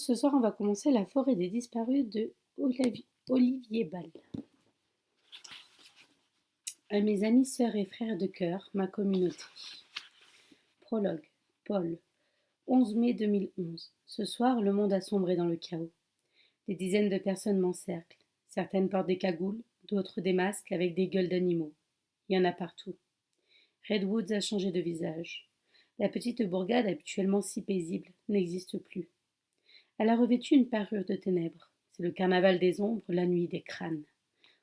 Ce soir, on va commencer La forêt des disparus de Olivier Ball. À mes amis, sœurs et frères de cœur, ma communauté. Prologue. Paul. 11 mai 2011. Ce soir, le monde a sombré dans le chaos. Des dizaines de personnes m'encerclent. Certaines portent des cagoules, d'autres des masques avec des gueules d'animaux. Il y en a partout. Redwoods a changé de visage. La petite bourgade, habituellement si paisible, n'existe plus. Elle a revêtu une parure de ténèbres. C'est le carnaval des ombres, la nuit des crânes.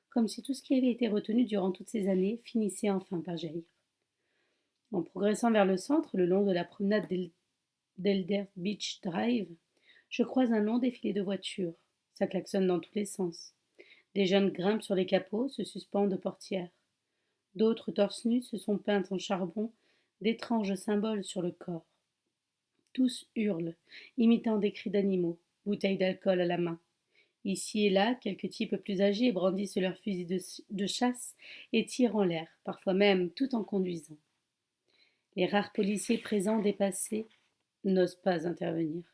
Comme si tout ce qui avait été retenu durant toutes ces années finissait enfin par jaillir. En progressant vers le centre, le long de la promenade d'Elder Beach Drive, je croise un long défilé de voitures. Ça klaxonne dans tous les sens. Des jeunes grimpent sur les capots, se suspendent de portières. D'autres, torse nus, se sont peints en charbon d'étranges symboles sur le corps. Tous hurlent, imitant des cris d'animaux, bouteilles d'alcool à la main. Ici et là, quelques types plus âgés brandissent leurs fusils de chasse et tirent en l'air, parfois même tout en conduisant. Les rares policiers présents dépassés n'osent pas intervenir.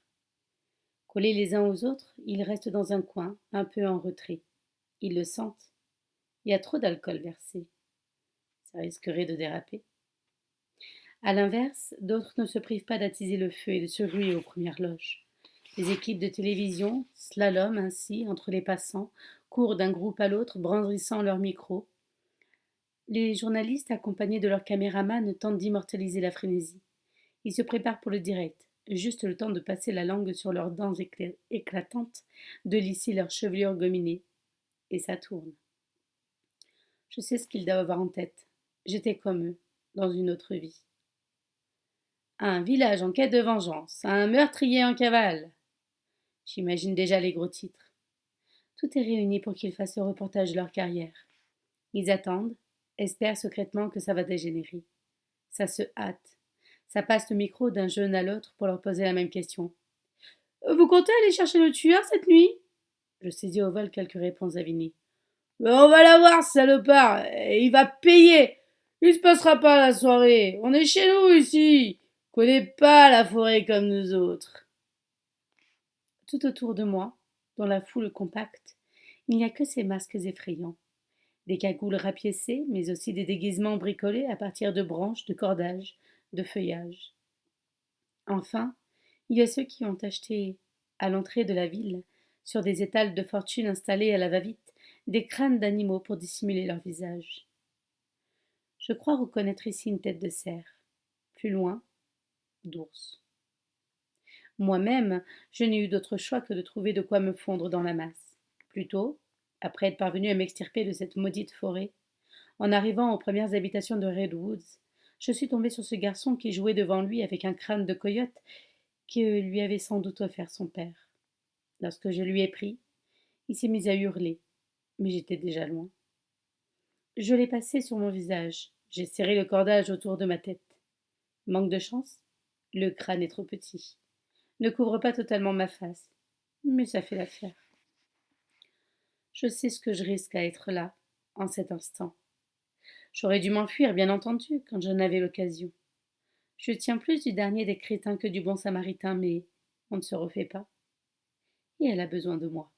Collés les uns aux autres, ils restent dans un coin, un peu en retrait. Ils le sentent. Il y a trop d'alcool versé. Ça risquerait de déraper. À l'inverse, d'autres ne se privent pas d'attiser le feu et de se ruer aux premières loges. Les équipes de télévision slaloment ainsi entre les passants, courent d'un groupe à l'autre, brandissant leurs micros. Les journalistes, accompagnés de leurs caméramans, tentent d'immortaliser la frénésie. Ils se préparent pour le direct, juste le temps de passer la langue sur leurs dents éclatantes, de lisser leurs chevelures gominées. Et ça tourne. Je sais ce qu'ils doivent avoir en tête. J'étais comme eux, dans une autre vie. Un village en quête de vengeance, un meurtrier en cavale. J'imagine déjà les gros titres. Tout est réuni pour qu'ils fassent le reportage de leur carrière. Ils attendent, espèrent secrètement que ça va dégénérer. Ça se hâte. Ça passe le micro d'un jeune à l'autre pour leur poser la même question. Vous comptez aller chercher le tueur cette nuit? Je saisis au vol quelques réponses avinées. On va l'avoir, salopard, et il va payer. Il se passera pas la soirée. On est chez nous ici. Connais pas la forêt comme nous autres. Tout autour de moi, dans la foule compacte, il n'y a que ces masques effrayants. Des cagoules rapiécées, mais aussi des déguisements bricolés à partir de branches, de cordages, de feuillages. Enfin, il y a ceux qui ont acheté, à l'entrée de la ville, sur des étals de fortune installés à la va-vite, des crânes d'animaux pour dissimuler leur visage. Je crois reconnaître ici une tête de cerf. Plus loin, d'ours. Moi-même, je n'ai eu d'autre choix que de trouver de quoi me fondre dans la masse. Plutôt, après être parvenu à m'extirper de cette maudite forêt, en arrivant aux premières habitations de Redwoods, je suis tombée sur ce garçon qui jouait devant lui avec un crâne de coyote que lui avait sans doute offert son père. Lorsque je lui ai pris, il s'est mis à hurler, mais j'étais déjà loin. Je l'ai passé sur mon visage, j'ai serré le cordage autour de ma tête. Manque de chance, le crâne est trop petit. Ne couvre pas totalement ma face, mais ça fait l'affaire. Je sais ce que je risque à être là, en cet instant. J'aurais dû m'enfuir, bien entendu, quand j'en avais l'occasion. Je tiens plus du dernier des crétins que du bon samaritain, mais on ne se refait pas. Et elle a besoin de moi.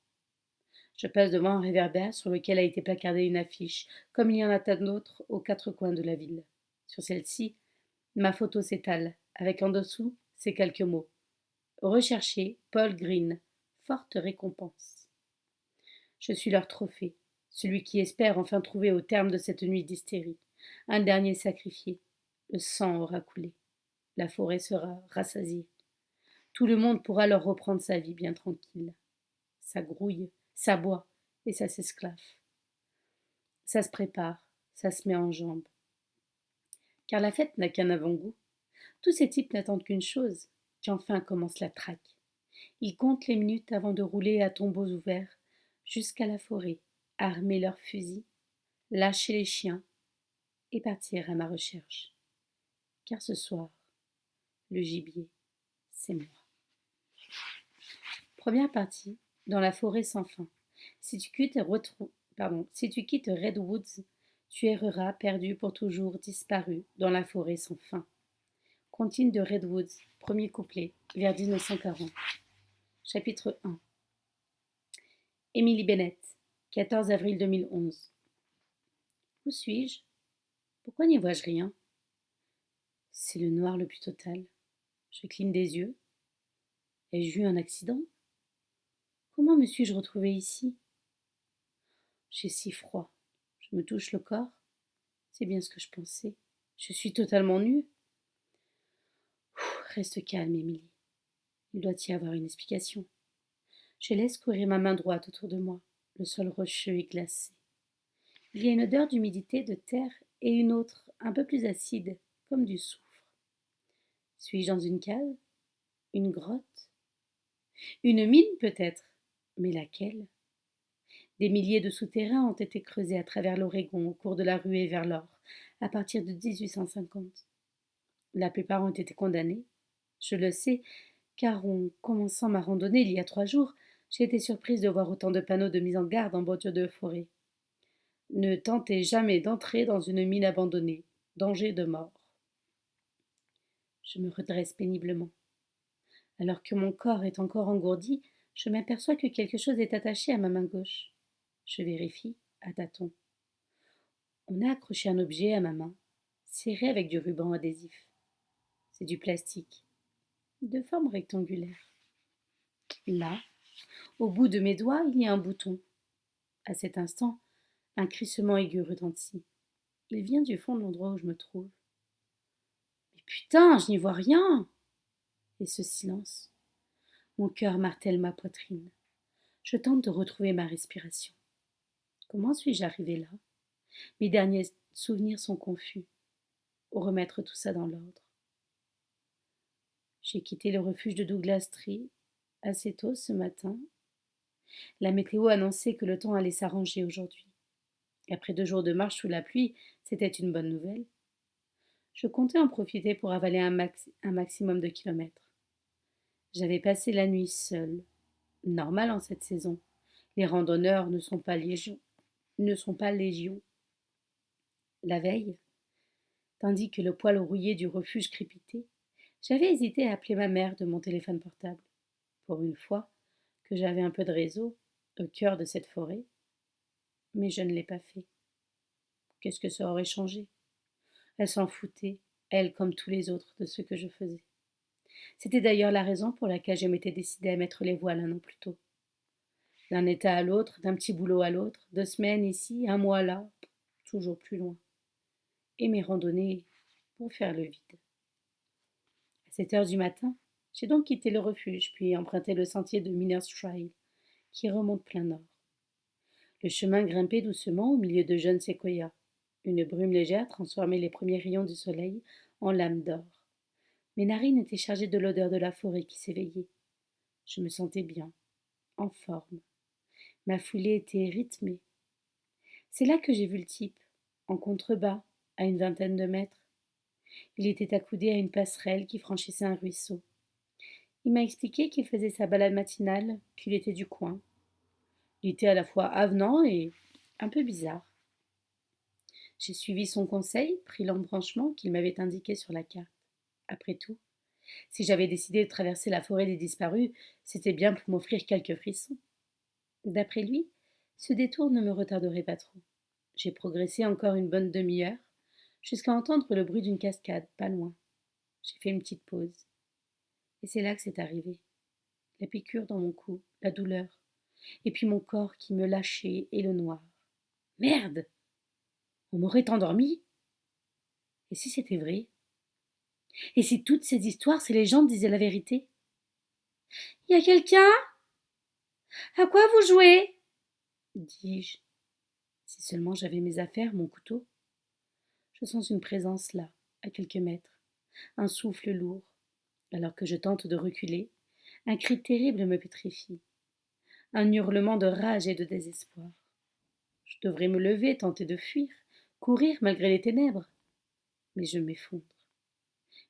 Je passe devant un réverbère sur lequel a été placardée une affiche, comme il y en a tant d'autres aux quatre coins de la ville. Sur celle-ci, ma photo s'étale, avec en dessous ces quelques mots. Recherché, Paul Green. Forte récompense. Je suis leur trophée, celui qui espère enfin trouver au terme de cette nuit d'hystérie un dernier sacrifié. Le sang aura coulé. La forêt sera rassasiée. Tout le monde pourra leur reprendre sa vie bien tranquille. Ça grouille, ça boit et ça s'esclaffe. Ça se prépare, ça se met en jambes. Car la fête n'a qu'un avant-goût. Tous ces types n'attendent qu'une chose, qu'enfin commence la traque. Ils comptent les minutes avant de rouler à tombeaux ouverts jusqu'à la forêt, armer leurs fusils, lâcher les chiens et partir à ma recherche. Car ce soir, le gibier, c'est moi. Première partie, dans la forêt sans fin. Si tu quittes Redwoods, tu erreras, perdu pour toujours, disparu, dans la forêt sans fin. Comptine de Redwoods, premier couplet, vers 1940. Chapitre 1. Émilie Bennett, 14 avril 2011. Où suis-je? Pourquoi n'y vois-je rien? C'est le noir le plus total. Je cligne des yeux. Ai-je eu un accident? Comment me suis-je retrouvée ici? J'ai si froid. Je me touche le corps. C'est bien ce que je pensais. Je suis totalement nue. Reste calme, Émilie. Il doit y avoir une explication. Je laisse courir ma main droite autour de moi. Le sol rocheux et glacé. Il y a une odeur d'humidité de terre et une autre, un peu plus acide, comme du soufre. Suis-je dans une cave? Une grotte? Une mine peut-être? Mais laquelle? Des milliers de souterrains ont été creusés à travers l'Oregon au cours de la ruée vers l'or, à partir de 1850. La plupart ont été condamnés. Je le sais, car en commençant ma randonnée il y a 3 jours, j'ai été surprise de voir autant de panneaux de mise en garde en bordure de forêt. Ne tentez jamais d'entrer dans une mine abandonnée. Danger de mort. Je me redresse péniblement. Alors que mon corps est encore engourdi, je m'aperçois que quelque chose est attaché à ma main gauche. Je vérifie, à tâtons. On a accroché un objet à ma main, serré avec du ruban adhésif. C'est du plastique, de forme rectangulaire. Là, au bout de mes doigts, il y a un bouton. À cet instant, un crissement aigu retentit. Il vient du fond de l'endroit où je me trouve. Mais putain, je n'y vois rien! Et ce silence. Mon cœur martèle ma poitrine. Je tente de retrouver ma respiration. Comment suis-je arrivée là? Mes derniers souvenirs sont confus. Remettre tout ça dans l'ordre. J'ai quitté le refuge de Douglas Tree assez tôt ce matin. La météo annonçait que le temps allait s'arranger aujourd'hui. Après 2 jours de marche sous la pluie, c'était une bonne nouvelle. Je comptais en profiter pour avaler un maximum de kilomètres. J'avais passé la nuit seule. Normal en cette saison. Les randonneurs ne sont pas légion. La veille, tandis que le poêle rouillé du refuge crépitait, j'avais hésité à appeler ma mère de mon téléphone portable. Pour une fois que j'avais un peu de réseau, au cœur de cette forêt, mais je ne l'ai pas fait. Qu'est-ce que ça aurait changé? Elle s'en foutait, elle comme tous les autres, de ce que je faisais. C'était d'ailleurs la raison pour laquelle je m'étais décidée à mettre les voiles 1 an plus tôt. D'un état à l'autre, d'un petit boulot à l'autre, 2 semaines ici, 1 mois là, toujours plus loin. Et mes randonnées pour faire le vide. À 7 heures du matin, j'ai donc quitté le refuge, puis emprunté le sentier de Miner's Trail, qui remonte plein nord. Le chemin grimpait doucement au milieu de jeunes séquoias. Une brume légère transformait les premiers rayons du soleil en lames d'or. Mes narines étaient chargées de l'odeur de la forêt qui s'éveillait. Je me sentais bien, en forme. Ma foulée était rythmée. C'est là que j'ai vu le type, en contrebas, à une vingtaine de mètres. Il était accoudé à une passerelle qui franchissait un ruisseau. Il m'a expliqué qu'il faisait sa balade matinale, qu'il était du coin. Il était à la fois avenant et un peu bizarre. J'ai suivi son conseil, pris l'embranchement qu'il m'avait indiqué sur la carte. Après tout, si j'avais décidé de traverser la forêt des disparus, c'était bien pour m'offrir quelques frissons. D'après lui, ce détour ne me retarderait pas trop. J'ai progressé encore une bonne demi-heure, jusqu'à entendre le bruit d'une cascade, pas loin. J'ai fait une petite pause. Et c'est là que c'est arrivé. La piqûre dans mon cou, la douleur, et puis mon corps qui me lâchait et le noir. Merde! On m'aurait endormi? Et si c'était vrai? Et si toutes ces histoires, ces légendes disaient la vérité? Y a quelqu'un? À quoi vous jouez? Dis-je. Si seulement j'avais mes affaires, mon couteau. Je sens une présence là, à quelques mètres, un souffle lourd. Alors que je tente de reculer, un cri terrible me pétrifie, un hurlement de rage et de désespoir. Je devrais me lever, tenter de fuir, courir malgré les ténèbres. Mais je m'effondre.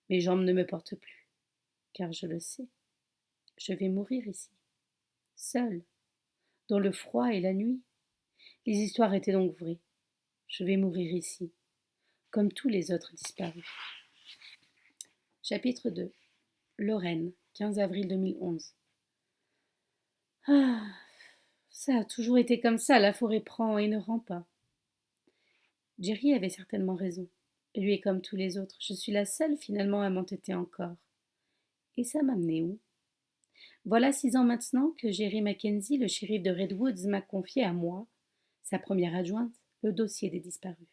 Mes jambes ne me portent plus, car je le sais, je vais mourir ici, seule, dans le froid et la nuit. Les histoires étaient donc vraies. Je vais mourir ici, comme tous les autres disparus. Chapitre 2. Lorraine, 15 avril 2011. Ah, ça a toujours été comme ça, la forêt prend et ne rend pas. Jerry avait certainement raison. Lui est comme tous les autres. Je suis la seule finalement à m'entêter encore. Et ça m'a mené où? Voilà 6 ans maintenant que Jerry Mackenzie, le shérif de Redwoods, m'a confié à moi, sa première adjointe, le dossier des disparus.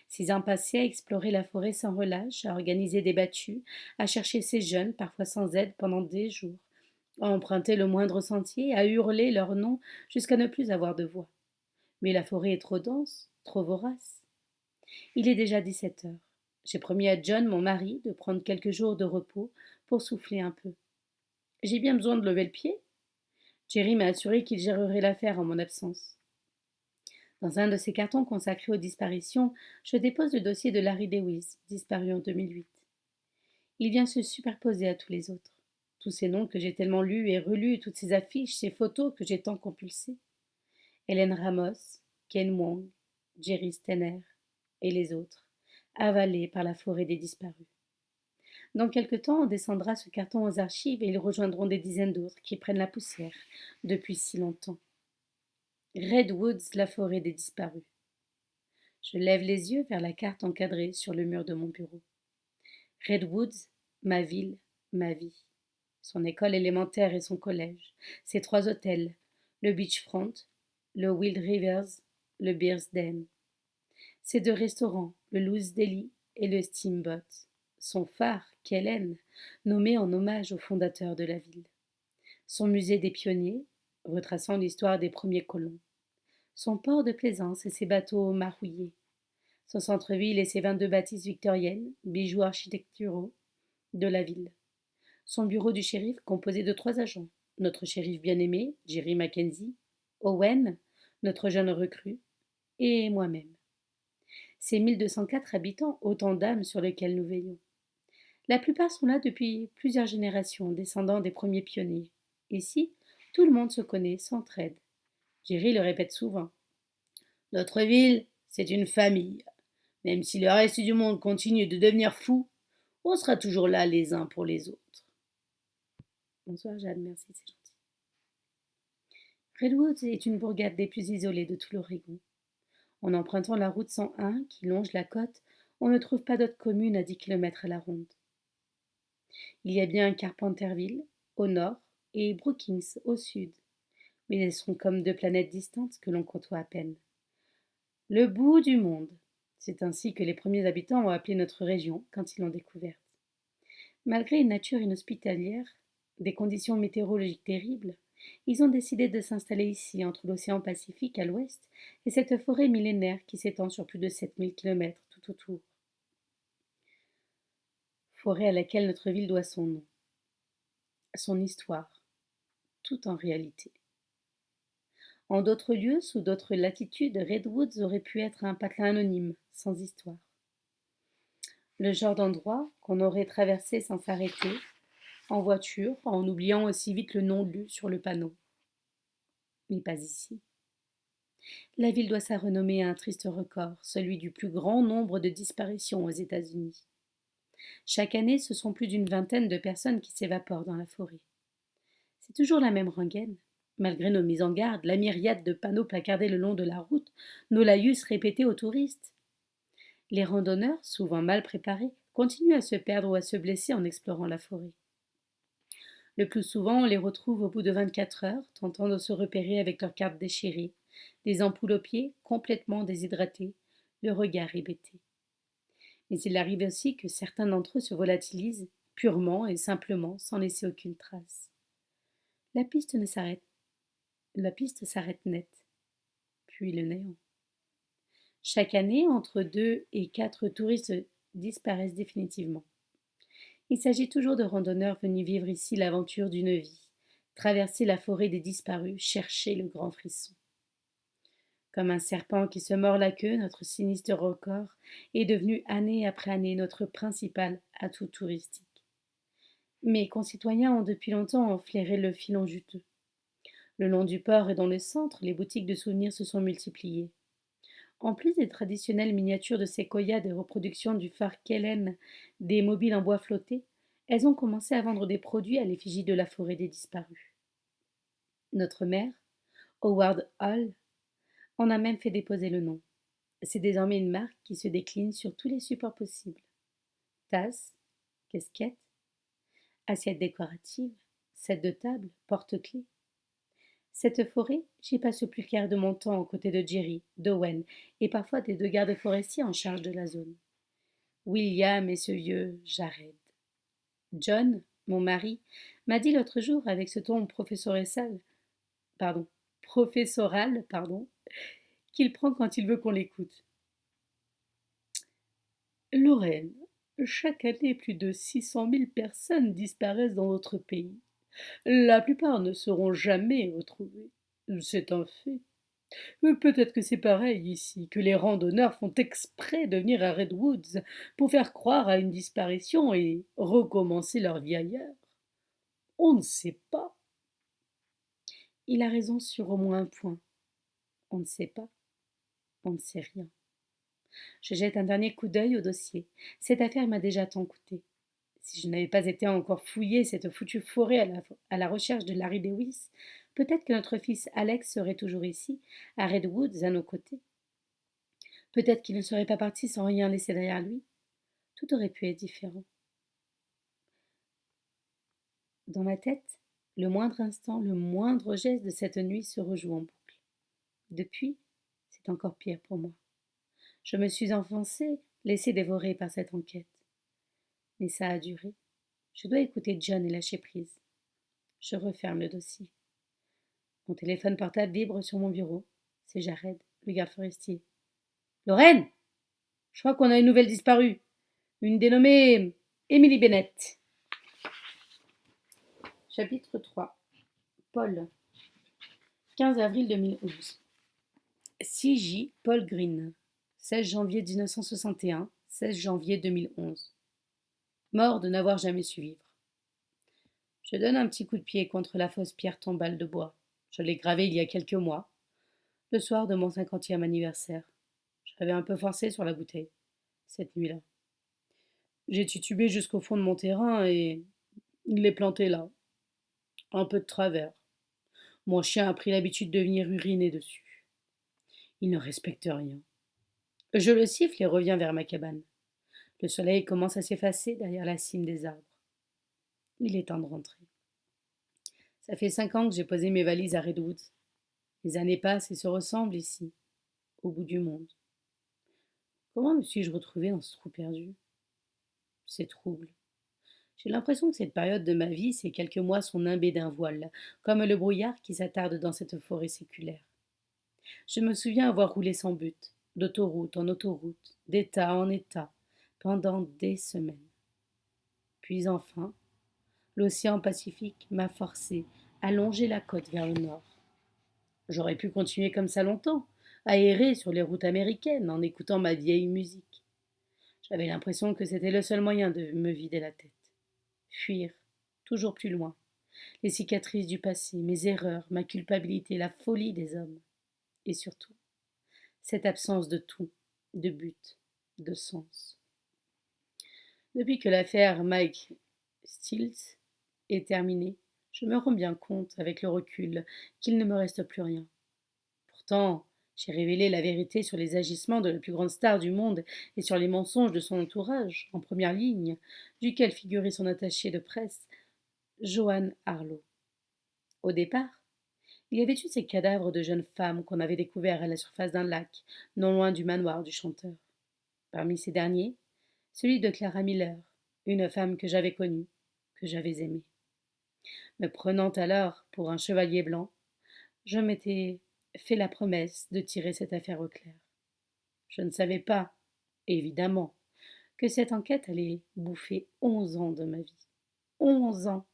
6 ans passés à explorer la forêt sans relâche, à organiser des battues, à chercher ces jeunes, parfois sans aide, pendant des jours, à emprunter le moindre sentier, à hurler leur nom jusqu'à ne plus avoir de voix. Mais la forêt est trop dense, trop vorace. Il est déjà 17 heures. J'ai promis à John, mon mari, de prendre quelques jours de repos pour souffler un peu. J'ai bien besoin de lever le pied. Jerry m'a assuré qu'il gérerait l'affaire en mon absence. Dans un de ces cartons consacrés aux disparitions, je dépose le dossier de Larry Lewis, disparu en 2008. Il vient se superposer à tous les autres. Tous ces noms que j'ai tellement lus et relus, toutes ces affiches, ces photos que j'ai tant compulsées. Hélène Ramos, Ken Wong, Jerry Stenner et les autres, avalés par la forêt des disparus. Dans quelque temps, on descendra ce carton aux archives et ils rejoindront des dizaines d'autres qui prennent la poussière depuis si longtemps. Redwoods, la forêt des disparus. Je lève les yeux vers la carte encadrée sur le mur de mon bureau. Redwoods, ma ville, ma vie. Son école élémentaire et son collège. Ses 3 hôtels, le Beachfront, le Wild Rivers, le Bears Den. Ses 2 restaurants, le Lou's Deli et le Steamboat. Son phare, Kellen, nommé en hommage au fondateur de la ville. Son musée des pionniers, retraçant l'histoire des premiers colons. Son port de plaisance et ses bateaux marouillés. Son centre-ville et ses 22 bâtisses victoriennes, bijoux architecturaux de la ville. Son bureau du shérif composé de 3 agents. Notre shérif bien-aimé, Jerry Mackenzie, Owen, notre jeune recrue, et moi-même. Ces 1204 habitants, autant d'âmes sur lesquelles nous veillons. La plupart sont là depuis plusieurs générations, descendants des premiers pionniers. Ici, tout le monde se connaît, s'entraide. Jerry le répète souvent. Notre ville, c'est une famille. Même si le reste du monde continue de devenir fou, on sera toujours là les uns pour les autres. Bonsoir Jeanne, merci, c'est gentil. Redwood est une bourgade des plus isolées de tout l'Oregon. En empruntant la route 101 qui longe la côte, on ne trouve pas d'autre commune à 10 kilomètres à la ronde. Il y a bien Carpenterville, au nord, et Brookings, au sud, mais elles sont comme 2 planètes distantes que l'on côtoie à peine. Le bout du monde, c'est ainsi que les premiers habitants ont appelé notre région quand ils l'ont découverte. Malgré une nature inhospitalière, des conditions météorologiques terribles, ils ont décidé de s'installer ici, entre l'océan Pacifique à l'ouest et cette forêt millénaire qui s'étend sur plus de 7000 kilomètres tout autour. Forêt à laquelle notre ville doit son nom, son histoire, tout en réalité. En d'autres lieux, sous d'autres latitudes, Redwoods aurait pu être un patelin anonyme, sans histoire. Le genre d'endroit qu'on aurait traversé sans s'arrêter, en voiture, en oubliant aussi vite le nom lu sur le panneau. Mais pas ici. La ville doit sa renommée à un triste record, celui du plus grand nombre de disparitions aux États-Unis. Chaque année, ce sont plus d'une vingtaine de personnes qui s'évaporent dans la forêt. C'est toujours la même rengaine. Malgré nos mises en garde, la myriade de panneaux placardés le long de la route, nos laïus répétés aux touristes. Les randonneurs, souvent mal préparés, continuent à se perdre ou à se blesser en explorant la forêt. Le plus souvent, on les retrouve au bout de 24 heures, tentant de se repérer avec leurs cartes déchirées, des ampoules aux pieds, complètement déshydratés, le regard hébété. Mais il arrive aussi que certains d'entre eux se volatilisent, purement et simplement, sans laisser aucune trace. La piste s'arrête net, puis le néant. Chaque année, entre 2 et 4 touristes disparaissent définitivement. Il s'agit toujours de randonneurs venus vivre ici l'aventure d'une vie, traverser la forêt des disparus, chercher le grand frisson. Comme un serpent qui se mord la queue, notre sinistre record est devenu année après année notre principal atout touristique. Mes concitoyens ont depuis longtemps flairé le filon juteux. Le long du port et dans le centre, les boutiques de souvenirs se sont multipliées. En plus des traditionnelles miniatures de séquoia des reproductions du phare Kellen, des mobiles en bois flotté, elles ont commencé à vendre des produits à l'effigie de la forêt des disparus. Notre maire, Howard Hall, en a même fait déposer le nom. C'est désormais une marque qui se décline sur tous les supports possibles. Tasses, casquettes, assiettes décoratives, sets de table, porte-clés. Cette forêt, j'y passe le plus clair de mon temps aux côtés de Jerry, d'Owen et parfois des deux gardes forestiers en charge de la zone. William et ce vieux Jared. John, mon mari, m'a dit l'autre jour avec ce ton professoral, qu'il prend quand il veut qu'on l'écoute. Lorraine, chaque année plus de 600 000 personnes disparaissent dans notre pays. La plupart ne seront jamais retrouvées. C'est un fait. Peut-être que c'est pareil ici, que les randonneurs font exprès de venir à Redwoods pour faire croire à une disparition et recommencer leur vie ailleurs. On ne sait pas. Il a raison sur au moins un point. On ne sait pas. On ne sait rien. Je jette un dernier coup d'œil au dossier. Cette affaire m'a déjà tant coûté. Si je n'avais pas été encore fouiller cette foutue forêt à la recherche de Larry Lewis, peut-être que notre fils Alex serait toujours ici, à Redwoods, à nos côtés. Peut-être qu'il ne serait pas parti sans rien laisser derrière lui. Tout aurait pu être différent. Dans ma tête, le moindre instant, le moindre geste de cette nuit se rejoue en boucle. Depuis, c'est encore pire pour moi. Je me suis enfoncée, laissée dévorer par cette enquête. Mais ça a duré. Je dois écouter John et lâcher prise. Je referme le dossier. Mon téléphone portable vibre sur mon bureau. C'est Jared, le garde forestier. Lorraine, je crois qu'on a une nouvelle disparue. Une dénommée Emily Bennett. Chapitre 3. Paul. 15 avril 2011. C.J. Paul Green. 16 janvier 1961, 16 janvier 2011. Mort de n'avoir jamais su vivre. Je donne un petit coup de pied contre la fausse pierre tombale de bois. Je l'ai gravée il y a quelques mois, le soir de mon 50e anniversaire. J'avais un peu forcé sur la bouteille, cette nuit-là. J'ai titubé jusqu'au fond de mon terrain et il l'ai planté là, un peu de travers. Mon chien a pris l'habitude de venir uriner dessus. Il ne respecte rien. Je le siffle et reviens vers ma cabane. Le soleil commence à s'effacer derrière la cime des arbres. Il est temps de rentrer. Ça fait 5 ans que j'ai posé mes valises à Redwoods. Les années passent et se ressemblent ici, au bout du monde. Comment me suis-je retrouvée dans ce trou perdu? C'est trouble. J'ai l'impression que cette période de ma vie, ces quelques mois sont nimbés d'un voile, comme le brouillard qui s'attarde dans cette forêt séculaire. Je me souviens avoir roulé sans but, d'autoroute en autoroute, d'état en état, pendant des semaines. Puis enfin, l'océan Pacifique m'a forcé à longer la côte vers le nord. J'aurais pu continuer comme ça longtemps, à errer sur les routes américaines en écoutant ma vieille musique. J'avais l'impression que c'était le seul moyen de me vider la tête. Fuir, toujours plus loin, les cicatrices du passé, mes erreurs, ma culpabilité, la folie des hommes. Et surtout, cette absence de tout, de but, de sens. Depuis que l'affaire Mike Stills est terminée, je me rends bien compte, avec le recul, qu'il ne me reste plus rien. Pourtant, j'ai révélé la vérité sur les agissements de la plus grande star du monde et sur les mensonges de son entourage, en première ligne, duquel figurait son attaché de presse, Joanne Harlow. Au départ, il y avait eu ces cadavres de jeunes femmes qu'on avait découverts à la surface d'un lac, non loin du manoir du chanteur. Parmi ces derniers, celui de Clara Miller, une femme que j'avais connue, que j'avais aimée. Me prenant alors pour un chevalier blanc, je m'étais fait la promesse de tirer cette affaire au clair. Je ne savais pas, évidemment, que cette enquête allait bouffer 11 ans de ma vie. 11 ans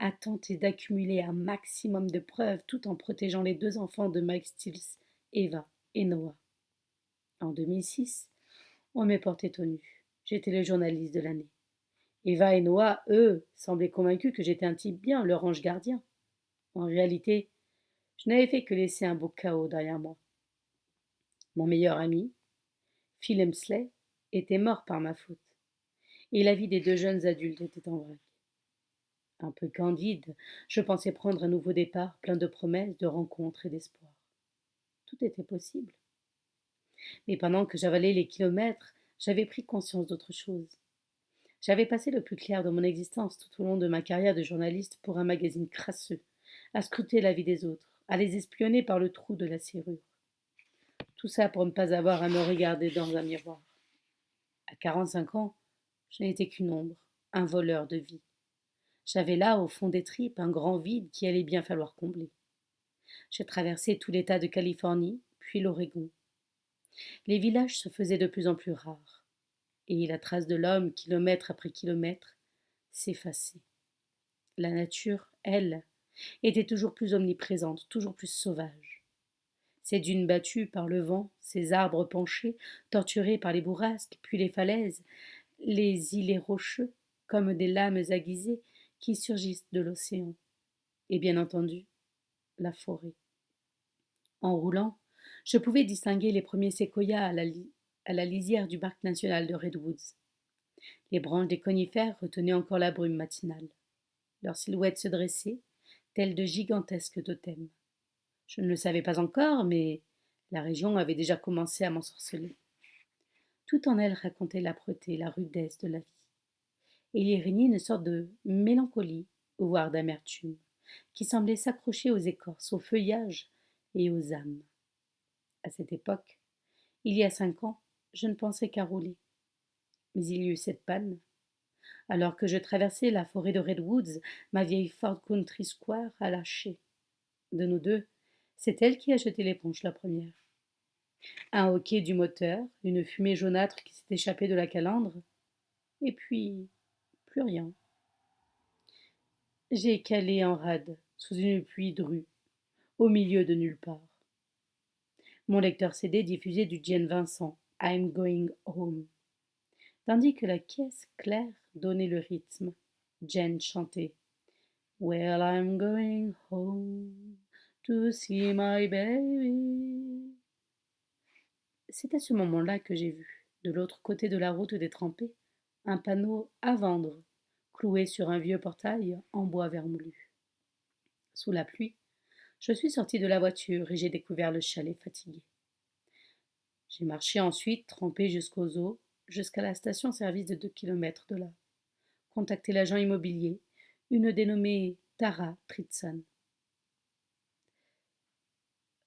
à tenter d'accumuler un maximum de preuves tout en protégeant les 2 enfants de Mike Stills, Eva et Noah. En 2006, on m'est porté au nu. J'étais le journaliste de l'année. Eva et Noah, eux, semblaient convaincus que j'étais un type bien, leur ange gardien. En réalité, je n'avais fait que laisser un beau chaos derrière moi. Mon meilleur ami, Phil Hemsley, était mort par ma faute, et la vie des 2 jeunes adultes était en vrac. Un peu candide, je pensais prendre un nouveau départ, plein de promesses, de rencontres et d'espoir. Tout était possible. Mais pendant que j'avalais les kilomètres, j'avais pris conscience d'autre chose. J'avais passé le plus clair de mon existence tout au long de ma carrière de journaliste pour un magazine crasseux, à scruter la vie des autres, à les espionner par le trou de la serrure. Tout ça pour ne pas avoir à me regarder dans un miroir. À 45 ans, je n'étais qu'une ombre, un voleur de vie. J'avais là, au fond des tripes, un grand vide qui allait bien falloir combler. J'ai traversé tout l'État de Californie, puis l'Oregon. Les villages se faisaient de plus en plus rares, et la trace de l'homme, kilomètre après kilomètre, s'effaçait. La nature, elle, était toujours plus omniprésente, toujours plus sauvage. Ces dunes battues par le vent, ces arbres penchés, torturés par les bourrasques, puis les falaises, les îlets rocheux, comme des lames aiguisées qui surgissent de l'océan. Et bien entendu, la forêt. En roulant, je pouvais distinguer les premiers séquoias à la lisière du parc national de Redwoods. Les branches des conifères retenaient encore la brume matinale. Leurs silhouettes se dressaient, telles de gigantesques totems. Je ne le savais pas encore, mais la région avait déjà commencé à m'ensorceler. Tout en elle racontait l'âpreté, la rudesse de la vie. Et il y régnait une sorte de mélancolie, voire d'amertume, qui semblait s'accrocher aux écorces, aux feuillages et aux âmes. À cette époque, il y a 5 ans, je ne pensais qu'à rouler. Mais il y eut cette panne. Alors que je traversais la forêt de Redwoods, ma vieille Ford Country Square a lâché. De nous deux, c'est elle qui a jeté l'éponge la première. Un hoquet du moteur, une fumée jaunâtre qui s'est échappée de la calandre, et puis plus rien. J'ai calé en rade, sous une pluie drue, au milieu de nulle part. Mon lecteur CD diffusait du Jane Vincent, I'm Going Home, tandis que la caisse claire donnait le rythme. Jane chantait Well, I'm going home to see my baby. C'est à ce moment-là que j'ai vu, de l'autre côté de la route détrempée, un panneau à vendre, cloué sur un vieux portail en bois vermoulu. Sous la pluie, je suis sortie de la voiture et j'ai découvert le chalet fatigué. J'ai marché ensuite, trempé jusqu'aux eaux, jusqu'à la station-service de 2 kilomètres de là. Contacté l'agent immobilier, une dénommée Tara Tritson.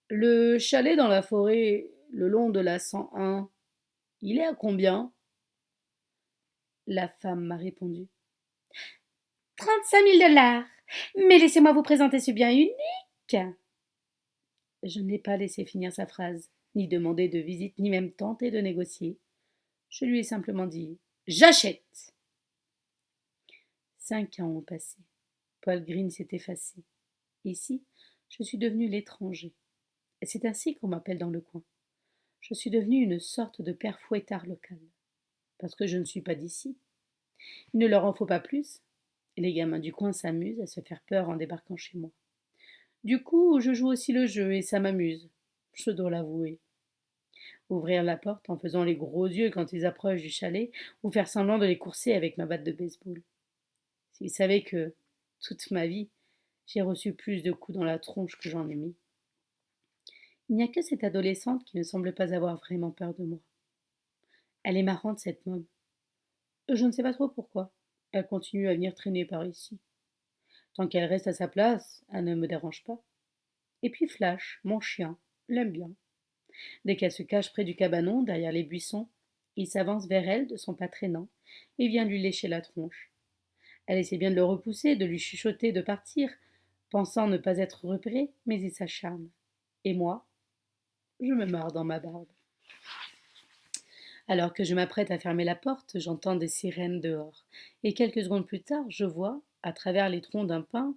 Le chalet dans la forêt, le long de la 101, il est à combien? La femme m'a répondu. 35 000 $. Mais laissez-moi vous présenter ce bien unique. Je ne l'ai pas laissé finir sa phrase, ni demandé de visite, ni même tenté de négocier. Je lui ai simplement dit J'achète. 5 ans ont passé. Paul Green s'est effacé. Ici, je suis devenu l'étranger. Et c'est ainsi qu'on m'appelle dans le coin. Je suis devenu une sorte de père fouettard local. Parce que je ne suis pas d'ici. Il ne leur en faut pas plus. Et les gamins du coin s'amusent à se faire peur en débarquant chez moi. Du coup, je joue aussi le jeu et ça m'amuse. Je dois l'avouer. Ouvrir la porte en faisant les gros yeux quand ils approchent du chalet ou faire semblant de les courser avec ma batte de baseball. S'ils savaient que, toute ma vie, j'ai reçu plus de coups dans la tronche que j'en ai mis. Il n'y a que cette adolescente qui ne semble pas avoir vraiment peur de moi. Elle est marrante, cette môme. Je ne sais pas trop pourquoi. Elle continue à venir traîner par ici. Tant qu'elle reste à sa place, elle ne me dérange pas. Et puis Flash, mon chien, l'aime bien. Dès qu'elle se cache près du cabanon, derrière les buissons, il s'avance vers elle de son pas traînant et vient lui lécher la tronche. Elle essaie bien de le repousser, de lui chuchoter de partir, pensant ne pas être repérée, mais il s'acharne. Et moi, je me marre dans ma barbe. Alors que je m'apprête à fermer la porte, j'entends des sirènes dehors, et quelques secondes plus tard, je vois, à travers les troncs d'un pin,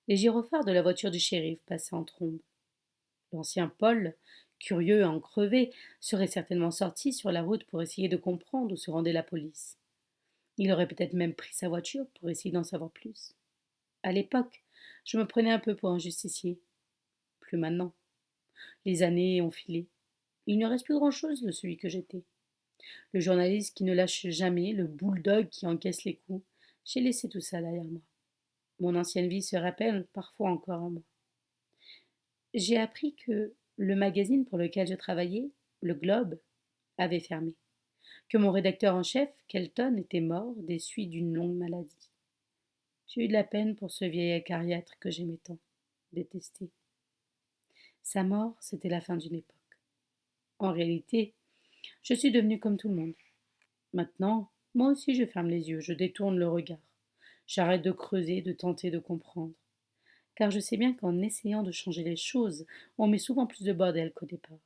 les gyrophares de la voiture du shérif passer en trombe. L'ancien Paul, curieux à en crever, serait certainement sorti sur la route pour essayer de comprendre où se rendait la police. Il aurait peut-être même pris sa voiture pour essayer d'en savoir plus. À l'époque, je me prenais un peu pour un justicier. Plus maintenant. Les années ont filé. Il ne reste plus grand-chose de celui que j'étais. Le journaliste qui ne lâche jamais, le bulldog qui encaisse les coups, j'ai laissé tout ça derrière moi. Mon ancienne vie se rappelle parfois encore à moi. J'ai appris que le magazine pour lequel je travaillais, le Globe, avait fermé, que mon rédacteur en chef, Kelton, était mort des suites d'une longue maladie. J'ai eu de la peine pour ce vieil acariâtre que j'aimais tant, détester. Sa mort, c'était la fin d'une époque. En réalité, je suis devenue comme tout le monde. Maintenant, moi aussi je ferme les yeux, je détourne le regard. J'arrête de creuser, de tenter de comprendre. Car je sais bien qu'en essayant de changer les choses, on met souvent plus de bordel qu'au départ.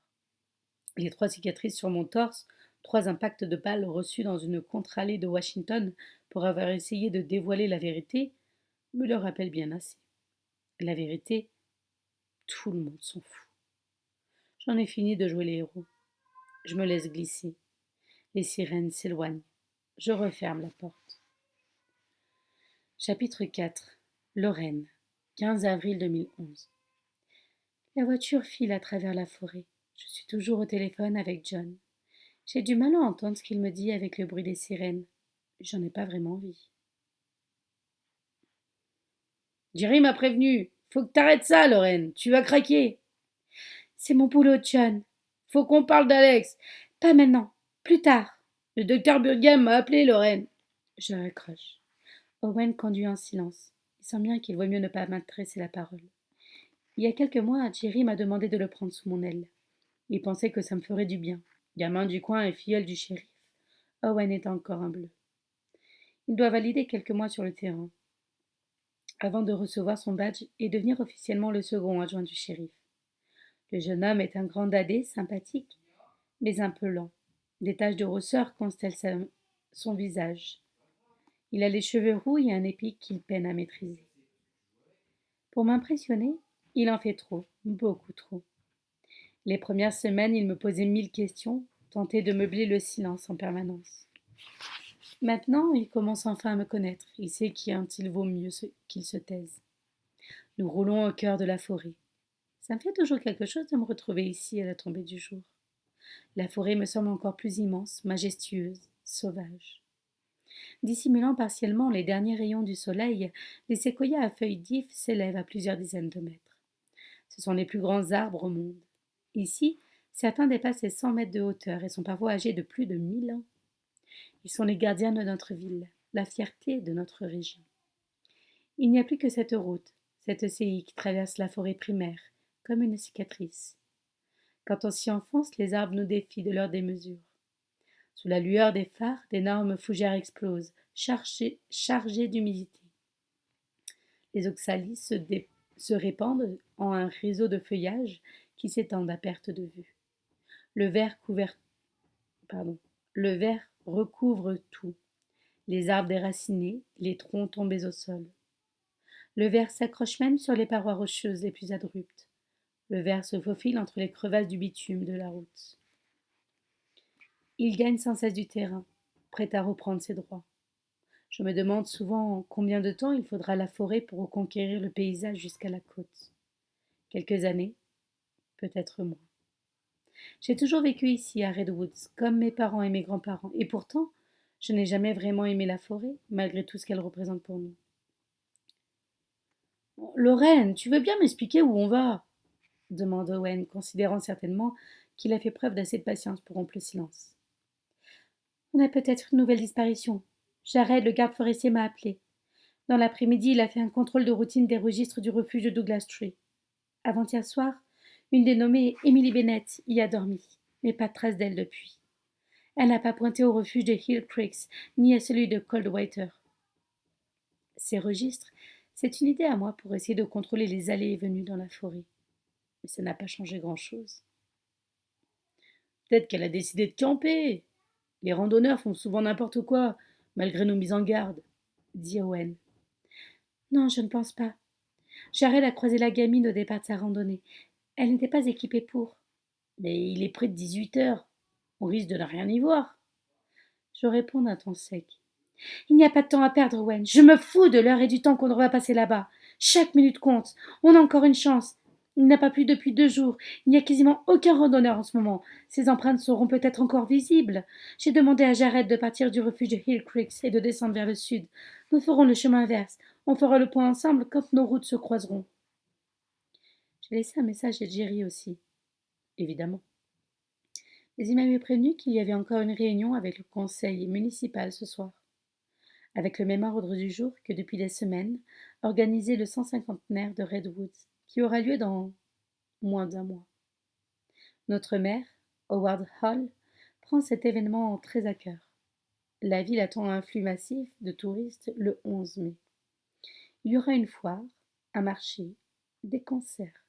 Les 3 cicatrices sur mon torse, 3 impacts de balles reçus dans une contre-allée de Washington pour avoir essayé de dévoiler la vérité, me le rappellent bien assez. La vérité, tout le monde s'en fout. J'en ai fini de jouer les héros. Je me laisse glisser. Les sirènes s'éloignent. Je referme la porte. Chapitre 4. Lorraine. 15 avril 2011. La voiture file à travers la forêt. Je suis toujours au téléphone avec John. J'ai du mal à entendre ce qu'il me dit avec le bruit des sirènes. J'en ai pas vraiment envie. Jerry m'a prévenu. Faut que t'arrêtes ça, Lorraine. Tu vas craquer. C'est mon boulot, John. Faut qu'on parle d'Alex. Pas maintenant. Plus tard. Le docteur Burgham m'a appelé, Lorraine. Je raccroche. Owen conduit en silence. Il sent bien qu'il vaut mieux ne pas m'adresser la parole. Il y a quelques mois, Jerry m'a demandé de le prendre sous mon aile. Il pensait que ça me ferait du bien. Gamin du coin et filleul du shérif. Owen est encore un bleu. Il doit valider quelques mois sur le terrain, avant de recevoir son badge et devenir officiellement le second adjoint du shérif. Le jeune homme est un grand dadé, sympathique, mais un peu lent. Des taches de rousseur constellent son visage. Il a les cheveux roux et un épi qu'il peine à maîtriser. Pour m'impressionner, il en fait trop, beaucoup trop. Les premières semaines, il me posait 1000 questions, tentait de meubler le silence en permanence. Maintenant, il commence enfin à me connaître. Il sait qu'il vaut mieux qu'il se taise. Nous roulons au cœur de la forêt. Ça me fait toujours quelque chose de me retrouver ici à la tombée du jour. La forêt me semble encore plus immense, majestueuse, sauvage. Dissimulant partiellement les derniers rayons du soleil, les séquoias à feuilles d'if s'élèvent à plusieurs dizaines de mètres. Ce sont les plus grands arbres au monde. Ici, certains dépassent les 100 mètres de hauteur et sont parfois âgés de plus de 1000 ans. Ils sont les gardiens de notre ville, la fierté de notre région. Il n'y a plus que cette route, cette CI qui traverse la forêt primaire, comme une cicatrice. Quand on s'y enfonce, les arbres nous défient de leur démesure. Sous la lueur des phares, d'énormes fougères explosent, chargées d'humidité. Les oxalis se répandent en un réseau de feuillage qui s'étendent à perte de vue. Le vert recouvre tout, les arbres déracinés, les troncs tombés au sol. Le vert s'accroche même sur les parois rocheuses les plus abruptes. Le vert se faufile entre les crevasses du bitume de la route. Il gagne sans cesse du terrain, prêt à reprendre ses droits. Je me demande souvent combien de temps il faudra à la forêt pour reconquérir le paysage jusqu'à la côte. Quelques années, peut-être moins. J'ai toujours vécu ici, à Redwoods, comme mes parents et mes grands-parents, et pourtant, je n'ai jamais vraiment aimé la forêt, malgré tout ce qu'elle représente pour nous. Lorraine, tu veux bien m'expliquer où on va demande Owen, considérant certainement qu'il a fait preuve d'assez de patience pour rompre le silence. On a peut-être une nouvelle disparition. Jared, le garde forestier, m'a appelé. Dans l'après-midi, il a fait un contrôle de routine des registres du refuge de Douglas Tree. Avant-hier soir, une dénommée Emily Bennett y a dormi, mais pas de trace d'elle depuis. Elle n'a pas pointé au refuge de Hill Creeks, ni à celui de Coldwater. Ces registres, c'est une idée à moi pour essayer de contrôler les allées et venues dans la forêt. Mais ça n'a pas changé grand-chose. Peut-être qu'elle a décidé de camper. Les randonneurs font souvent n'importe quoi, malgré nos mises en garde, dit Owen. Non, je ne pense pas. Jared a croisé la gamine au départ de sa randonnée. Elle n'était pas équipée pour. Mais il est près de 18 heures. On risque de ne rien y voir. Je réponds d'un ton sec. Il n'y a pas de temps à perdre, Owen. Je me fous de l'heure et du temps qu'on va passer là-bas. Chaque minute compte. On a encore une chance. Il n'a pas plu depuis 2 jours. Il n'y a quasiment aucun randonneur en ce moment. Ses empreintes seront peut-être encore visibles. J'ai demandé à Jared de partir du refuge de Hill Creek et de descendre vers le sud. Nous ferons le chemin inverse. On fera le point ensemble quand nos routes se croiseront. J'ai laissé un message à Jerry aussi, évidemment. Mais il m'avait prévenu qu'il y avait encore une réunion avec le conseil municipal ce soir, avec le même ordre du jour que depuis des semaines, organiser le 150e de Redwoods, qui aura lieu dans moins d'1 mois. Notre maire, Howard Hall, prend cet événement très à cœur. La ville attend un flux massif de touristes le 11 mai. Il y aura une foire, un marché, des concerts.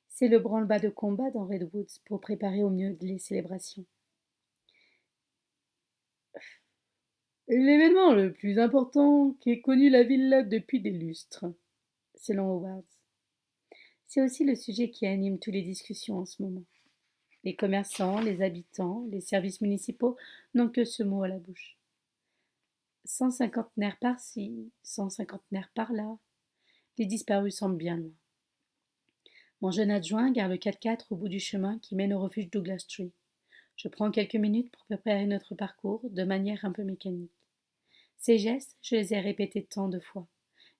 C'est le branle-bas de combat dans Redwoods pour préparer au mieux les célébrations. L'événement le plus important qu'ait connu la ville depuis des lustres, selon Howard. C'est aussi le sujet qui anime toutes les discussions en ce moment. Les commerçants, les habitants, les services municipaux n'ont que ce mot à la bouche. 150 par-ci, 150 par-là. Les disparus semblent bien loin. Mon jeune adjoint garde le 4x4 au bout du chemin qui mène au refuge Douglas Tree. Je prends quelques minutes pour préparer notre parcours de manière un peu mécanique. Ces gestes, je les ai répétés tant de fois.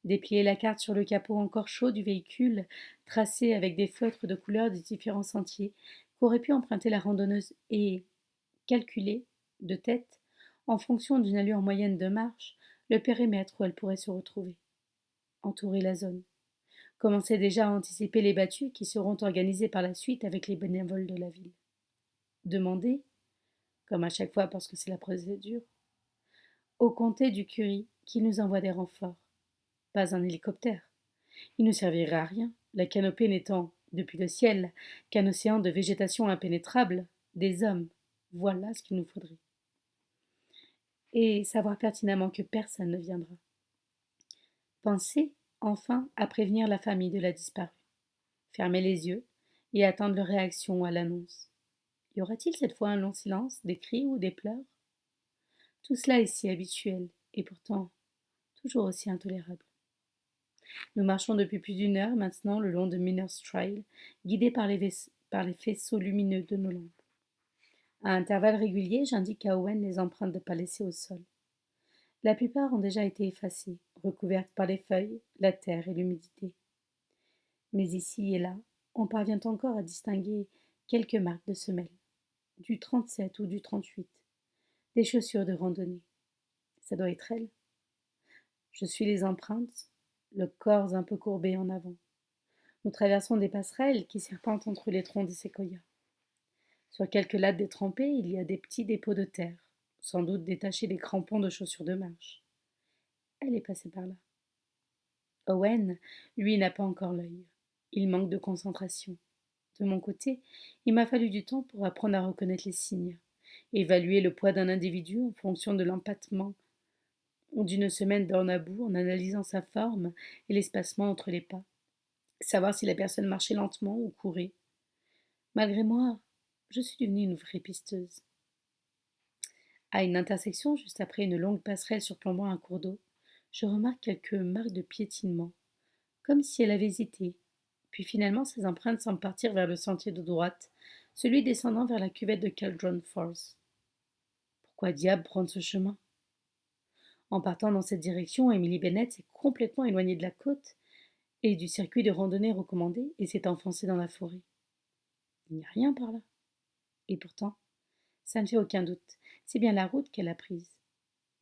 Déplier la carte sur le capot encore chaud du véhicule, tracé avec des feutres de couleurs des différents sentiers qu'aurait pu emprunter la randonneuse et calculer, de tête, en fonction d'une allure moyenne de marche, le périmètre où elle pourrait se retrouver. Entourer la zone. Commencer déjà à anticiper les battues qui seront organisées par la suite avec les bénévoles de la ville. Demander, comme à chaque fois parce que c'est la procédure, au comté du Curie qu'il nous envoie des renforts. Pas un hélicoptère. Il ne servirait à rien, la canopée n'étant, depuis le ciel, qu'un océan de végétation impénétrable, des hommes. Voilà ce qu'il nous faudrait. Et savoir pertinemment que personne ne viendra. Penser, enfin, à prévenir la famille de la disparue. Fermer les yeux et attendre leur réaction à l'annonce. Y aura-t-il cette fois un long silence, des cris ou des pleurs? Tout cela est si habituel, et pourtant toujours aussi intolérable. Nous marchons depuis plus d'1 heure maintenant le long de Miner's Trail, guidés par les faisceaux lumineux de nos lampes. À intervalles réguliers, j'indique à Owen les empreintes de pas laissées au sol. La plupart ont déjà été effacées, recouvertes par les feuilles, la terre et l'humidité. Mais ici et là, on parvient encore à distinguer quelques marques de semelles, du 37 ou du 38, des chaussures de randonnée. Ça doit être elle. Je suis les empreintes, le corps un peu courbé en avant. Nous traversons des passerelles qui serpentent entre les troncs des séquoias. Sur quelques lattes détrempées, il y a des petits dépôts de terre, sans doute détachés des crampons de chaussures de marche. Elle est passée par là. Owen, lui, n'a pas encore l'œil. Il manque de concentration. De mon côté, il m'a fallu du temps pour apprendre à reconnaître les signes, évaluer le poids d'un individu en fonction de l'empattement d'une semaine d'orne à bout en analysant sa forme et l'espacement entre les pas, savoir si la personne marchait lentement ou courait. Malgré moi, je suis devenue une vraie pisteuse. À une intersection, juste après une longue passerelle surplombant un cours d'eau, je remarque quelques marques de piétinement, comme si elle avait hésité. Puis finalement, ses empreintes semblent partir vers le sentier de droite, celui descendant vers la cuvette de Caldron Falls. Pourquoi diable prendre ce chemin? En partant dans cette direction, Emily Bennett s'est complètement éloignée de la côte et du circuit de randonnée recommandé et s'est enfoncée dans la forêt. Il n'y a rien par là. Et pourtant, ça ne fait aucun doute, c'est bien la route qu'elle a prise.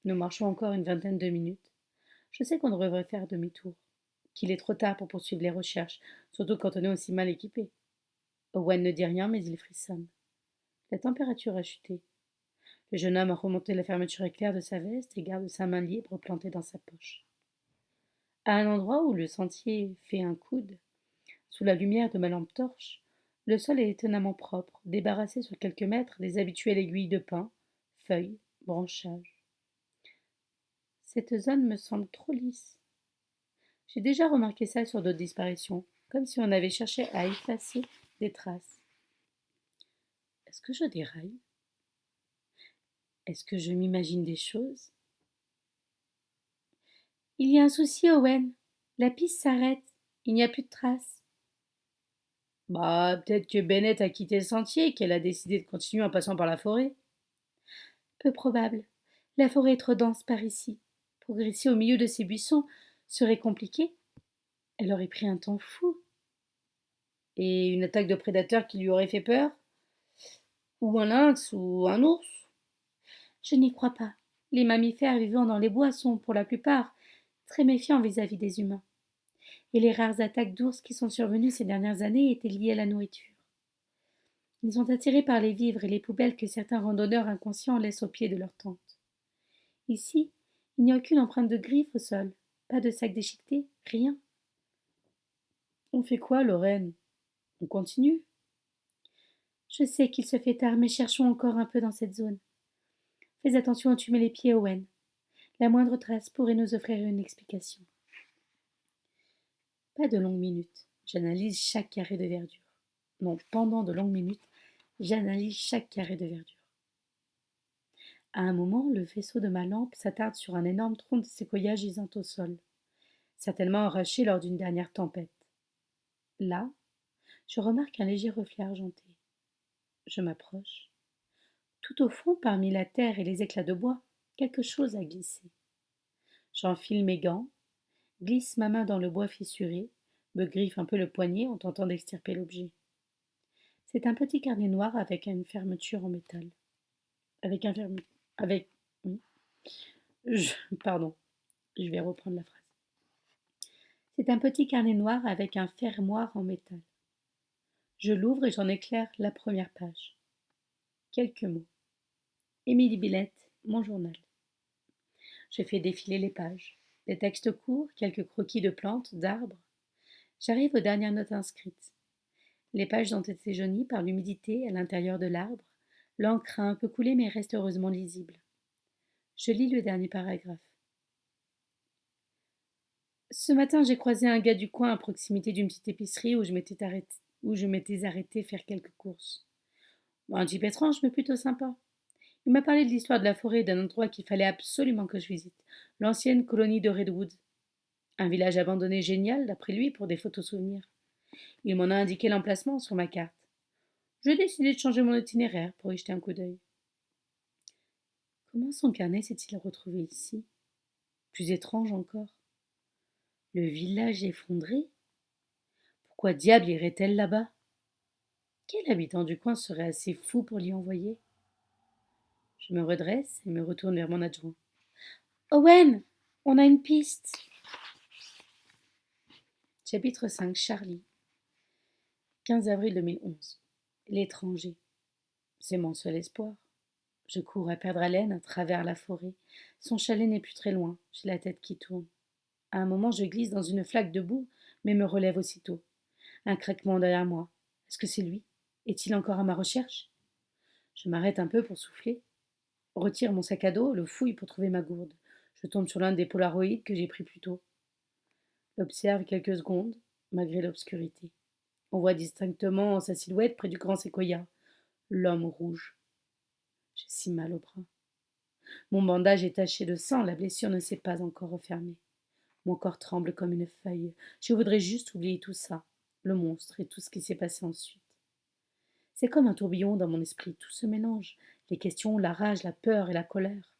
Nous marchons encore une vingtaine de minutes. Je sais qu'on devrait faire demi-tour, qu'il est trop tard pour poursuivre les recherches, surtout quand on est aussi mal équipé. Owen ne dit rien, mais il frissonne. La température a chuté. Le jeune homme a remonté la fermeture éclair de sa veste et garde sa main libre plantée dans sa poche. À un endroit où le sentier fait un coude, sous la lumière de ma lampe torche, le sol est étonnamment propre, débarrassé sur quelques mètres des habituelles aiguilles de pin, feuilles, branchages. Cette zone me semble trop lisse. J'ai déjà remarqué ça sur d'autres disparitions, comme si on avait cherché à effacer des traces. Est-ce que je déraille? Est-ce que je m'imagine des choses? Il y a un souci, Owen. La piste s'arrête. Il n'y a plus de traces. Bah, peut-être que Bennett a quitté le sentier et qu'elle a décidé de continuer en passant par la forêt. Peu probable. La forêt est trop dense par ici. Progresser au milieu de ces buissons, serait compliquée. Elle aurait pris un temps fou. Et une attaque de prédateur qui lui aurait fait peur? Ou un lynx ou un ours? Je n'y crois pas. Les mammifères vivant dans les bois sont, pour la plupart, très méfiants vis-à-vis des humains. Et les rares attaques d'ours qui sont survenues ces dernières années étaient liées à la nourriture. Ils sont attirés par les vivres et les poubelles que certains randonneurs inconscients laissent au pied de leur tente. Ici, il n'y a aucune empreinte de griffe au sol, pas de sac déchiqueté, rien. On fait quoi, Lorraine? On continue? Je sais qu'il se fait tard, mais cherchons encore un peu dans cette zone. Fais attention où tu mets les pieds, Owen. La moindre trace pourrait nous offrir une explication. Pas de longues minutes. J'analyse chaque carré de verdure. Non, pendant de longues minutes, j'analyse chaque carré de verdure. À un moment, le faisceau de ma lampe s'attarde sur un énorme tronc de séquoia gisant au sol, certainement arraché lors d'une dernière tempête. Là, je remarque un léger reflet argenté. Je m'approche. Tout au fond, parmi la terre et les éclats de bois, quelque chose a glissé. J'enfile mes gants, glisse ma main dans le bois fissuré, me griffe un peu le poignet en tentant d'extirper l'objet. C'est un petit carnet noir avec une fermeture en métal. Avec un ferme... Avec... Oui. Pardon, je vais reprendre la phrase. C'est un petit carnet noir avec un fermoir en métal. Je l'ouvre et j'en éclaire la première page. Quelques mots. Émilie Billette, mon journal. Je fais défiler les pages. Des textes courts, quelques croquis de plantes, d'arbres. J'arrive aux dernières notes inscrites. Les pages ont été jaunies par l'humidité à l'intérieur de l'arbre. L'encre a un peu coulé mais reste heureusement lisible. Je lis le dernier paragraphe. Ce matin, j'ai croisé un gars du coin à proximité d'une petite épicerie où je m'étais arrêtée faire quelques courses. Bon, un type étrange mais plutôt sympa. Il m'a parlé de l'histoire de la forêt et d'un endroit qu'il fallait absolument que je visite, l'ancienne colonie de Redwood. Un village abandonné génial, d'après lui, pour des photos souvenirs. Il m'en a indiqué l'emplacement sur ma carte. J'ai décidé de changer mon itinéraire pour y jeter un coup d'œil. Comment son carnet s'est-il retrouvé ici? Plus étrange encore. Le village effondré? Pourquoi diable irait-elle là-bas? Quel habitant du coin serait assez fou pour l'y envoyer? Je me redresse et me retourne vers mon adjoint. Owen, on a une piste. Chapitre 5, Charlie. 15 avril 2011. L'étranger. C'est mon seul espoir. Je cours à perdre haleine à travers la forêt. Son chalet n'est plus très loin. J'ai la tête qui tourne. À un moment, je glisse dans une flaque de boue, mais me relève aussitôt. Un craquement derrière moi. Est-ce que c'est lui? Est-il encore à ma recherche? Je m'arrête un peu pour souffler. Retire mon sac à dos, le fouille pour trouver ma gourde. Je tombe sur l'un des polaroïdes que j'ai pris plus tôt. L'observe quelques secondes, malgré l'obscurité. On voit distinctement sa silhouette près du grand séquoia. L'homme rouge. J'ai si mal au bras. Mon bandage est taché de sang, la blessure ne s'est pas encore refermée. Mon corps tremble comme une feuille. Je voudrais juste oublier tout ça, le monstre et tout ce qui s'est passé ensuite. C'est comme un tourbillon dans mon esprit, tout se mélange, les questions, la rage, la peur et la colère.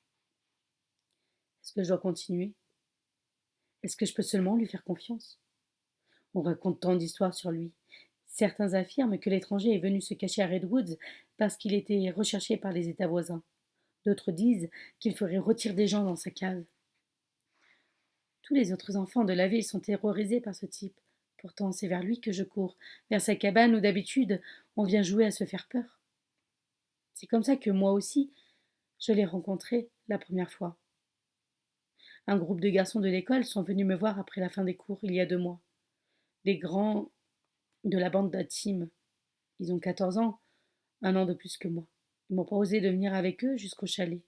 Est-ce que je dois continuer? Est-ce que je peux seulement lui faire confiance? On raconte tant d'histoires sur lui. Certains affirment que l'étranger est venu se cacher à Redwood parce qu'il était recherché par les États voisins. D'autres disent qu'il ferait rôtir des gens dans sa cave. Tous les autres enfants de la ville sont terrorisés par ce type. Pourtant, c'est vers lui que je cours, vers sa cabane où d'habitude on vient jouer à se faire peur. C'est comme ça que moi aussi, je l'ai rencontré la première fois. Un groupe de garçons de l'école sont venus me voir après la fin des cours il y a 2 mois. Des grands de la bande d'Atim. Ils ont 14 ans, 1 an de plus que moi. Ils m'ont proposé de venir avec eux jusqu'au chalet.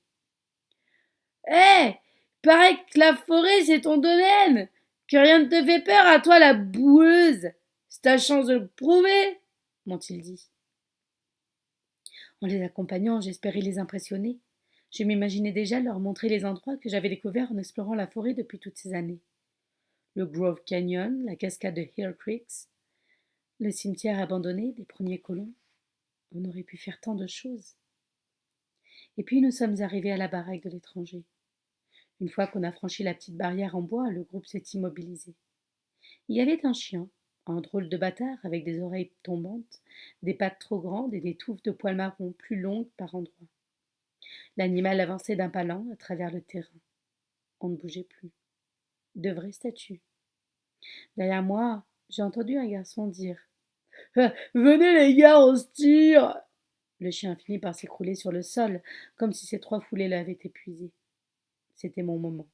Hé! Paraît que la forêt, c'est ton domaine! Que rien ne te fait peur à toi, la boueuse! C'est ta chance de le prouver! M'ont-ils dit. En les accompagnant, j'espérais les impressionner. Je m'imaginais déjà leur montrer les endroits que j'avais découverts en explorant la forêt depuis toutes ces années. Le Grove Canyon, la cascade de Hill Creeks, le cimetière abandonné des premiers colons. On aurait pu faire tant de choses. Et puis nous sommes arrivés à la baraque de l'étranger. Une fois qu'on a franchi la petite barrière en bois, le groupe s'est immobilisé. Il y avait un chien, un drôle de bâtard avec des oreilles tombantes, des pattes trop grandes et des touffes de poils marrons plus longues par endroits. L'animal avançait d'un pas lent à travers le terrain. On ne bougeait plus. De vraies statues. Derrière moi, j'ai entendu un garçon dire Venez les gars, on se tire. Le chien finit par s'écrouler sur le sol, comme si ces 3 foulées l'avaient épuisé. C'était mon moment.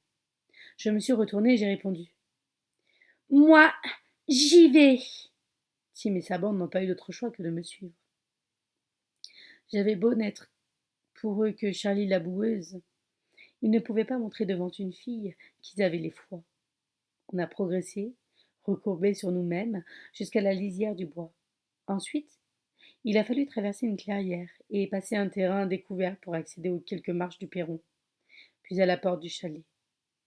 Je me suis retournée et j'ai répondu Moi, j'y vais. Tim et sa bande n'ont pas eu d'autre choix que de me suivre. J'avais beau n'être pour eux que Charlie la boueuse, ils ne pouvaient pas montrer devant une fille qu'ils avaient les fois. On a progressé, recourbé sur nous-mêmes, jusqu'à la lisière du bois. Ensuite, il a fallu traverser une clairière et passer un terrain découvert pour accéder aux quelques marches du perron, puis à la porte du chalet.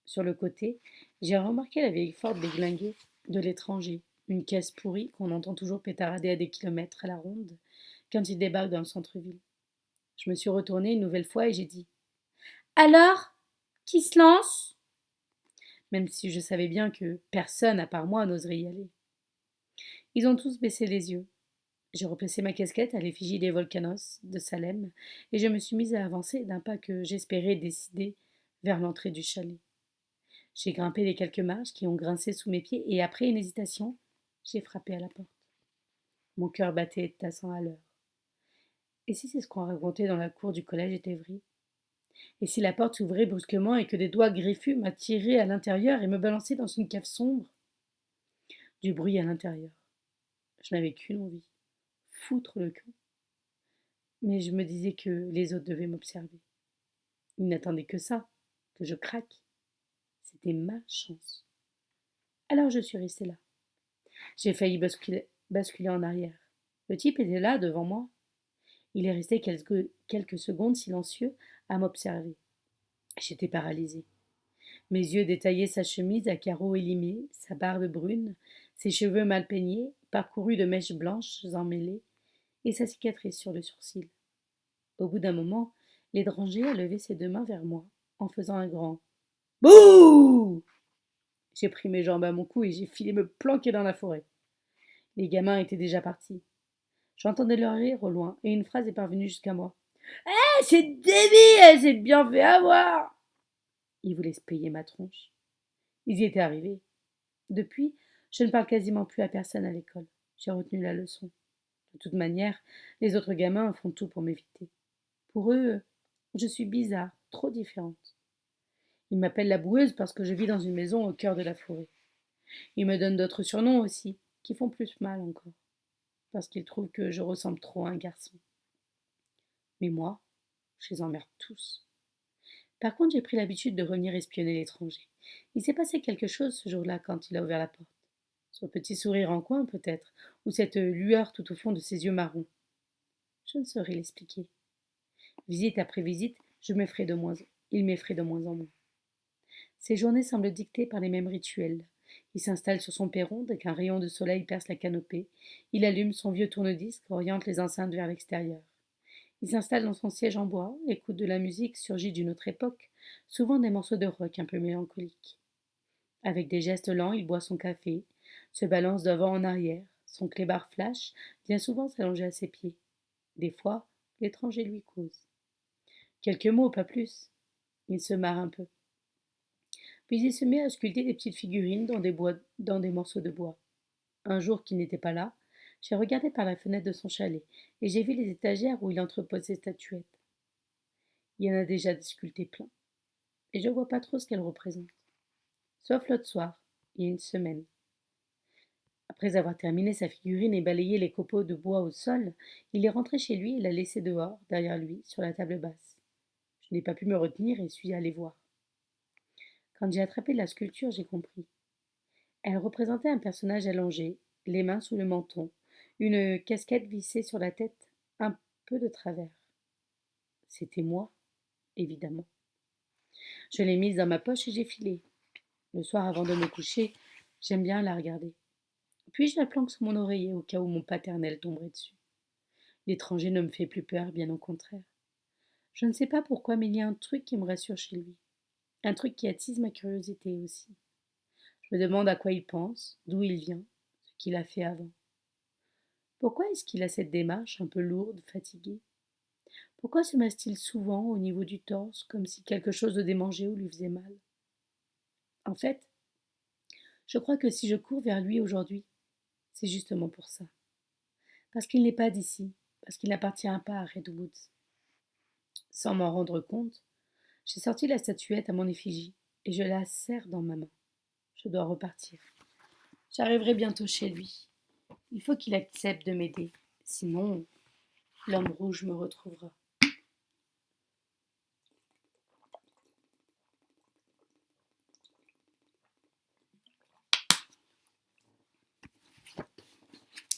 Sur le côté, j'ai remarqué la vieille Ford déglinguée de l'étranger, une caisse pourrie qu'on entend toujours pétarader à des kilomètres à la ronde quand il débarque dans le centre-ville. Je me suis retournée une nouvelle fois et j'ai dit Alors, qui se lance même si je savais bien que personne à part moi n'oserait y aller. Ils ont tous baissé les yeux. J'ai replacé ma casquette à l'effigie des volcanos de Salem et je me suis mise à avancer d'un pas que j'espérais décider vers l'entrée du chalet. J'ai grimpé les quelques marches qui ont grincé sous mes pieds et après une hésitation, j'ai frappé à la porte. Mon cœur battait à 100 à l'heure. Et si c'est ce qu'on racontait dans la cour du collège était vrai? Et si la porte s'ouvrait brusquement et que des doigts griffus m'attiraient à l'intérieur et me balançaient dans une cave sombre? Du bruit à l'intérieur. Je n'avais qu'une envie, foutre le camp. Mais je me disais que les autres devaient m'observer. Ils n'attendaient que ça, que je craque. C'était ma chance. Alors je suis restée là. J'ai failli basculer en arrière. Le type était là, devant moi. Il est resté quelques secondes silencieux à m'observer. J'étais paralysée. Mes yeux détaillaient sa chemise à carreaux élimés, sa barbe brune, ses cheveux mal peignés, parcourus de mèches blanches emmêlées, et sa cicatrice sur le sourcil. Au bout d'un moment, l'étranger a levé ses 2 mains vers moi, en faisant un grand Bouh. J'ai pris mes jambes à mon cou et j'ai filé me planquer dans la forêt. Les gamins étaient déjà partis. J'entendais leur rire au loin, et une phrase est parvenue jusqu'à moi. C'est débile, elle s'est bien fait avoir. Ils voulaient se payer ma tronche. Ils y étaient arrivés. Depuis, je ne parle quasiment plus à personne à l'école. J'ai retenu la leçon. De toute manière, les autres gamins font tout pour m'éviter. Pour eux, je suis bizarre, trop différente. Ils m'appellent la boueuse parce que je vis dans une maison au cœur de la forêt. Ils me donnent d'autres surnoms aussi, qui font plus mal encore, parce qu'ils trouvent que je ressemble trop à un garçon. Mais moi, je les emmerde tous. Par contre, j'ai pris l'habitude de revenir espionner l'étranger. Il s'est passé quelque chose ce jour-là quand il a ouvert la porte. Son petit sourire en coin, peut-être, ou cette lueur tout au fond de ses yeux marrons. Je ne saurais l'expliquer. Visite après visite, il m'effraie de moins en moins. Ses journées semblent dictées par les mêmes rituels. Il s'installe sur son perron dès qu'un rayon de soleil perce la canopée. Il allume son vieux tourne-disque, oriente les enceintes vers l'extérieur. Il s'installe dans son siège en bois, écoute de la musique surgie d'une autre époque, souvent des morceaux de rock un peu mélancoliques. Avec des gestes lents, il boit son café, se balance d'avant en arrière. Son clébard flash vient souvent s'allonger à ses pieds. Des fois, l'étranger lui cause. Quelques mots, pas plus. Il se marre un peu. Puis il se met à sculpter des petites figurines dans des morceaux de bois. Un jour qu'il n'était pas là, j'ai regardé par la fenêtre de son chalet et j'ai vu les étagères où il entrepose ses statuettes. Il y en a déjà sculpté plein, et je ne vois pas trop ce qu'elles représentent. Sauf l'autre soir, il y a une semaine. Après avoir terminé sa figurine et balayé les copeaux de bois au sol, il est rentré chez lui et l'a laissée dehors, derrière lui, sur la table basse. Je n'ai pas pu me retenir et suis allée voir. Quand j'ai attrapé la sculpture, j'ai compris. Elle représentait un personnage allongé, les mains sous le menton, une casquette vissée sur la tête, un peu de travers. C'était moi, évidemment. Je l'ai mise dans ma poche et j'ai filé. Le soir, avant de me coucher, j'aime bien la regarder. Puis je la planque sous mon oreiller au cas où mon paternel tomberait dessus. L'étranger ne me fait plus peur, bien au contraire. Je ne sais pas pourquoi, mais il y a un truc qui me rassure chez lui. Un truc qui attise ma curiosité aussi. Je me demande à quoi il pense, d'où il vient, ce qu'il a fait avant. Pourquoi est-ce qu'il a cette démarche un peu lourde, fatiguée? Pourquoi se masse-t-il souvent au niveau du torse, comme si quelque chose le démangeait ou lui faisait mal? En fait, je crois que si je cours vers lui aujourd'hui, c'est justement pour ça. Parce qu'il n'est pas d'ici, parce qu'il n'appartient pas à Redwoods. Sans m'en rendre compte, j'ai sorti la statuette à mon effigie et je la serre dans ma main. Je dois repartir. J'arriverai bientôt chez lui. Il faut qu'il accepte de m'aider. Sinon, l'homme rouge me retrouvera.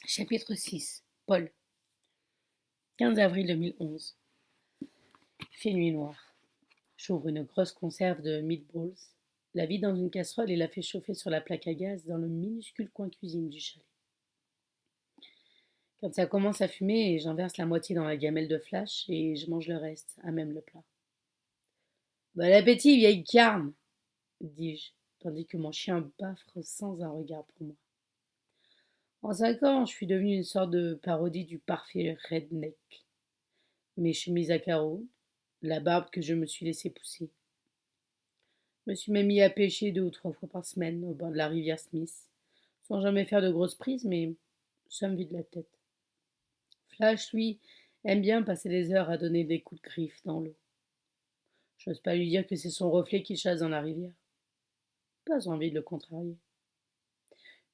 Chapitre 6. Paul. 15 avril 2011. Il fait nuit noire. J'ouvre une grosse conserve de meatballs, la vide dans une casserole et la fais chauffer sur la plaque à gaz dans le minuscule coin cuisine du chalet. Quand ça commence à fumer, j'en verse la moitié dans la gamelle de flash et je mange le reste, à même le plat. Bon appétit, vieille carne, dis-je, tandis que mon chien baffre sans un regard pour moi. En 5 ans, je suis devenue une sorte de parodie du parfait redneck. Mes chemises à carreaux, la barbe que je me suis laissé pousser. Je me suis même mis à pêcher 2 ou 3 fois par semaine au bord de la rivière Smith, sans jamais faire de grosses prises, mais ça me vide la tête. Flash, lui, aime bien passer des heures à donner des coups de griffe dans l'eau. J'ose pas lui dire que c'est son reflet qu'il chasse dans la rivière. Pas envie de le contrarier.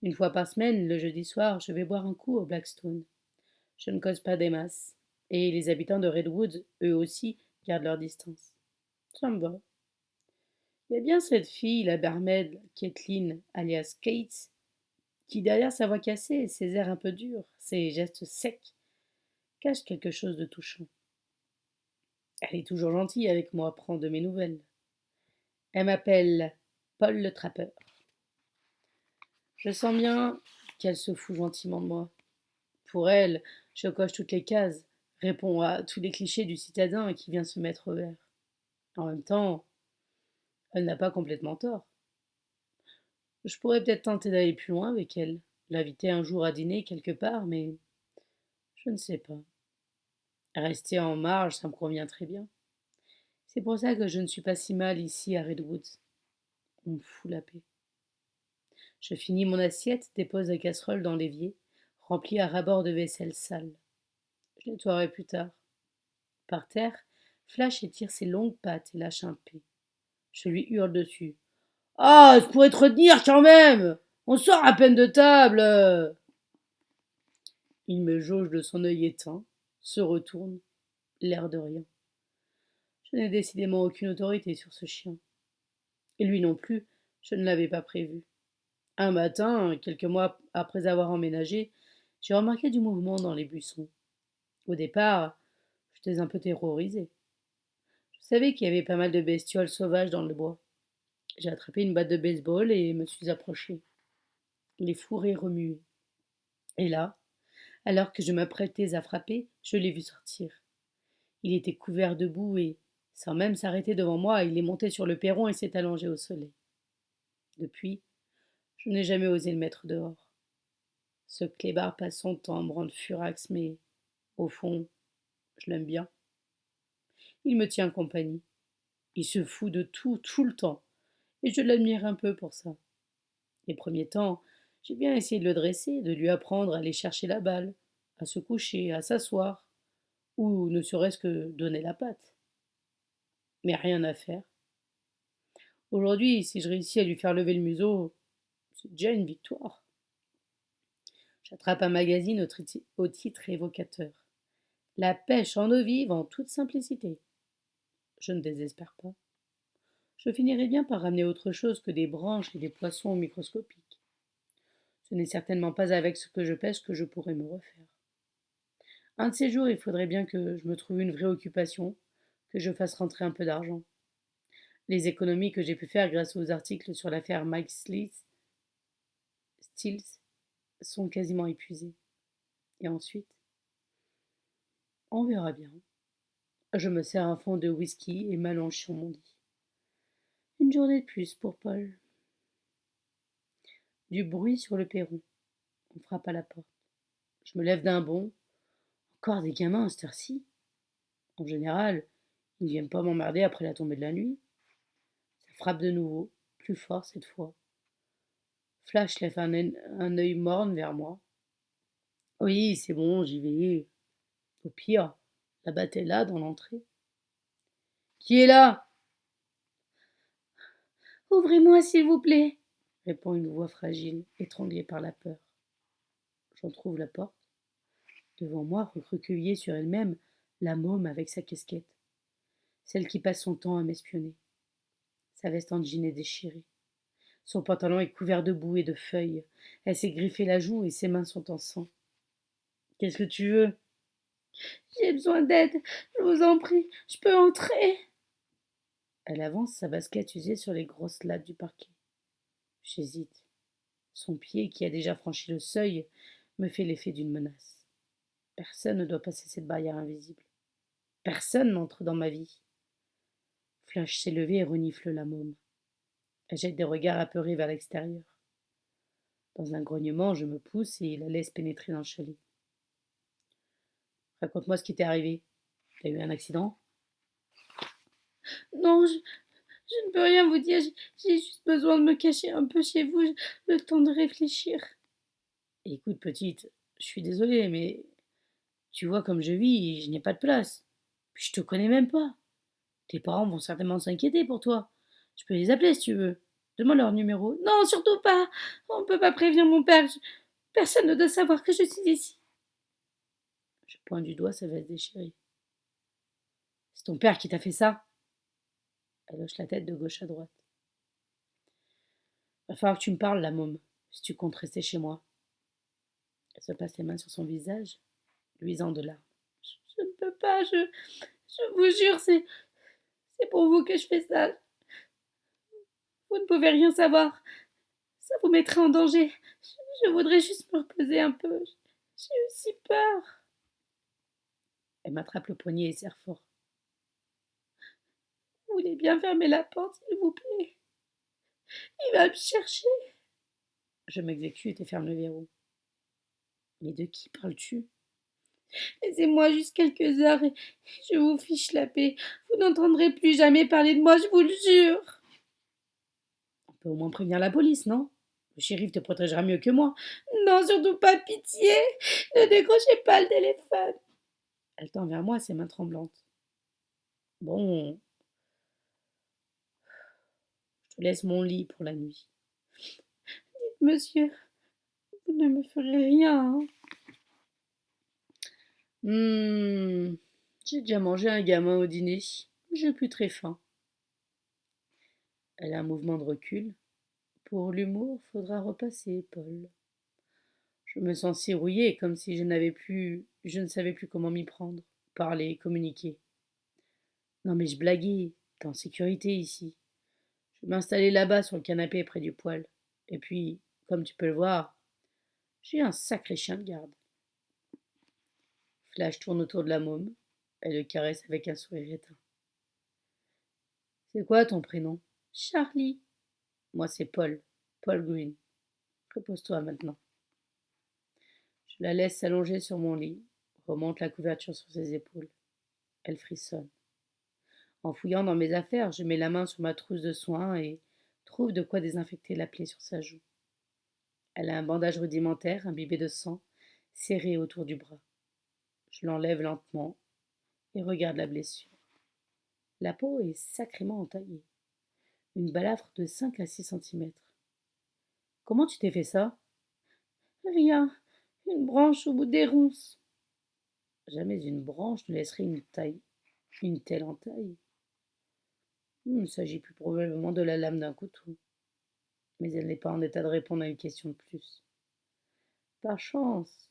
Une fois par semaine, le jeudi soir, je vais boire un coup au Blackstone. Je ne cause pas des masses. Et les habitants de Redwood, eux aussi, gardent leur distance. Ça me va. Il y a bien cette fille, la barmaid, Kathleen, alias Kate, qui, derrière sa voix cassée, ses airs un peu durs, ses gestes secs, cache quelque chose de touchant. Elle est toujours gentille avec moi, prend de mes nouvelles. Elle m'appelle Paul le trappeur. Je sens bien qu'elle se fout gentiment de moi. Pour elle, je coche toutes les cases, réponds à tous les clichés du citadin qui vient se mettre au vert. En même temps, elle n'a pas complètement tort. Je pourrais peut-être tenter d'aller plus loin avec elle, l'inviter un jour à dîner quelque part, mais je ne sais pas. Rester en marge, ça me convient très bien. C'est pour ça que je ne suis pas si mal ici à Redwoods. On me fout la paix. Je finis mon assiette, dépose la casserole dans l'évier, remplie à ras-bord de vaisselle sale. Je nettoierai plus tard. Par terre, Flash étire ses longues pattes et lâche un P. Je lui hurle dessus. Ah, ça pourrait te retenir quand même! On sort à peine de table! Il me jauge de son œil éteint, se retourne, l'air de rien. Je n'ai décidément aucune autorité sur ce chien. Et lui non plus, je ne l'avais pas prévu. Un matin, quelques mois après avoir emménagé, j'ai remarqué du mouvement dans les buissons. Au départ, j'étais un peu terrorisée. Je savais qu'il y avait pas mal de bestioles sauvages dans le bois. J'ai attrapé une batte de baseball et me suis approchée. Les fourrés remuaient. Et là, alors que je m'apprêtais à frapper, je l'ai vu sortir. Il était couvert de boue et, sans même s'arrêter devant moi, il est monté sur le perron et s'est allongé au soleil. Depuis, je n'ai jamais osé le mettre dehors. Ce clébard passe son temps en branle furax, mais, au fond, je l'aime bien. Il me tient compagnie. Il se fout de tout, tout le temps, et je l'admire un peu pour ça. Les premiers temps, j'ai bien essayé de le dresser, de lui apprendre à aller chercher la balle, à se coucher, à s'asseoir, ou ne serait-ce que donner la patte. Mais rien à faire. Aujourd'hui, si je réussis à lui faire lever le museau, c'est déjà une victoire. J'attrape un magazine au titre évocateur. La pêche en eau vive en toute simplicité. Je ne désespère pas. Je finirai bien par ramener autre chose que des branches et des poissons microscopiques. Ce n'est certainement pas avec ce que je pêche que je pourrai me refaire. Un de ces jours, il faudrait bien que je me trouve une vraie occupation, que je fasse rentrer un peu d'argent. Les économies que j'ai pu faire grâce aux articles sur l'affaire Mike Stills sont quasiment épuisées. Et ensuite, on verra bien. Je me sers un fond de whisky et m'allonge sur mon lit. Une journée de plus pour Paul. Du bruit sur le perron. On frappe à la porte. Je me lève d'un bond. Encore des gamins à cette heure-ci. En général, ils ne viennent pas m'emmerder après la tombée de la nuit. Ça frappe de nouveau, plus fort cette fois. Flash lève un œil morne vers moi. Oui, c'est bon, j'y vais. Au pire, la batte est là, dans l'entrée. Qui est là? Ouvrez-moi, s'il vous plaît, répond une voix fragile, étranglée par la peur. J'entr'ouvre la porte. Devant moi, recroquevillée sur elle-même, la môme avec sa casquette. Celle qui passe son temps à m'espionner. Sa veste en jean est déchirée. Son pantalon est couvert de boue et de feuilles. Elle s'est griffée la joue et ses mains sont en sang. Qu'est-ce que tu veux? J'ai besoin d'aide, je vous en prie, je peux entrer. Elle avance sa basket usée sur les grosses lattes du parquet. J'hésite. Son pied, qui a déjà franchi le seuil, me fait l'effet d'une menace. Personne ne doit passer cette barrière invisible. Personne n'entre dans ma vie. Flash s'est levé et renifle la môme. Elle jette des regards apeurés vers l'extérieur. Dans un grognement, je me pousse et la laisse pénétrer dans le chalet. Raconte-moi ce qui t'est arrivé. T'as eu un accident? Non, je ne peux rien vous dire. J'ai juste besoin de me cacher un peu chez vous, le temps de réfléchir. Écoute, petite, je suis désolée, mais tu vois comme je vis, je n'ai pas de place. Puis je te connais même pas. Tes parents vont certainement s'inquiéter pour toi. Je peux les appeler si tu veux. Donne-moi leur numéro. Non, surtout pas. On ne peut pas prévenir mon père. Personne ne doit savoir que je suis ici. Je pointe du doigt sa veste déchirée. C'est ton père qui t'a fait ça? Elle hoche la tête de gauche à droite. Va falloir que tu me parles, la môme, si tu comptes rester chez moi. Elle se passe les mains sur son visage, luisant de larmes. Je ne peux pas, je vous jure, c'est pour vous que je fais ça. Vous ne pouvez rien savoir. Ça vous mettrait en danger. Je voudrais juste me reposer un peu. J'ai eu si peur. Elle m'attrape le poignet et serre fort. Vous voulez bien fermer la porte, s'il vous plaît? Il va me chercher. Je m'exécute et ferme le verrou. Mais de qui parles-tu? Laissez-moi juste quelques heures et je vous fiche la paix. Vous n'entendrez plus jamais parler de moi, je vous le jure. On peut au moins prévenir la police, non? Le shérif te protégera mieux que moi. Non, surtout pas, pitié. Ne décrochez pas le téléphone. Elle tend vers moi, ses mains tremblantes. Bon, je te laisse mon lit pour la nuit. Dites, monsieur, vous ne me ferez rien, hein? J'ai déjà mangé un gamin au dîner. J'ai plus très faim. Elle a un mouvement de recul. Pour l'humour, faudra repasser, Paul. Je me sens si rouillée, comme si je ne savais plus comment m'y prendre, parler, communiquer. Non mais je blaguais, t'es en sécurité ici. Je vais m'installer là-bas sur le canapé près du poêle. Et puis, comme tu peux le voir, j'ai un sacré chien de garde. Flash tourne autour de la môme. Elle le caresse avec un sourire éteint. C'est quoi ton prénom? Charlie. Moi c'est Paul. Paul Green. Repose-toi maintenant. Je la laisse s'allonger sur mon lit, remonte la couverture sur ses épaules. Elle frissonne. En fouillant dans mes affaires, je mets la main sur ma trousse de soins et trouve de quoi désinfecter la plaie sur sa joue. Elle a un bandage rudimentaire, imbibé de sang, serré autour du bras. Je l'enlève lentement et regarde la blessure. La peau est sacrément entaillée. Une balafre de 5 à 6 centimètres. Comment tu t'es fait ça? Rien. Une branche au bout des ronces. Jamais une branche ne laisserait une telle entaille. Il s'agit plus probablement de la lame d'un couteau. Mais elle n'est pas en état de répondre à une question de plus. Par chance,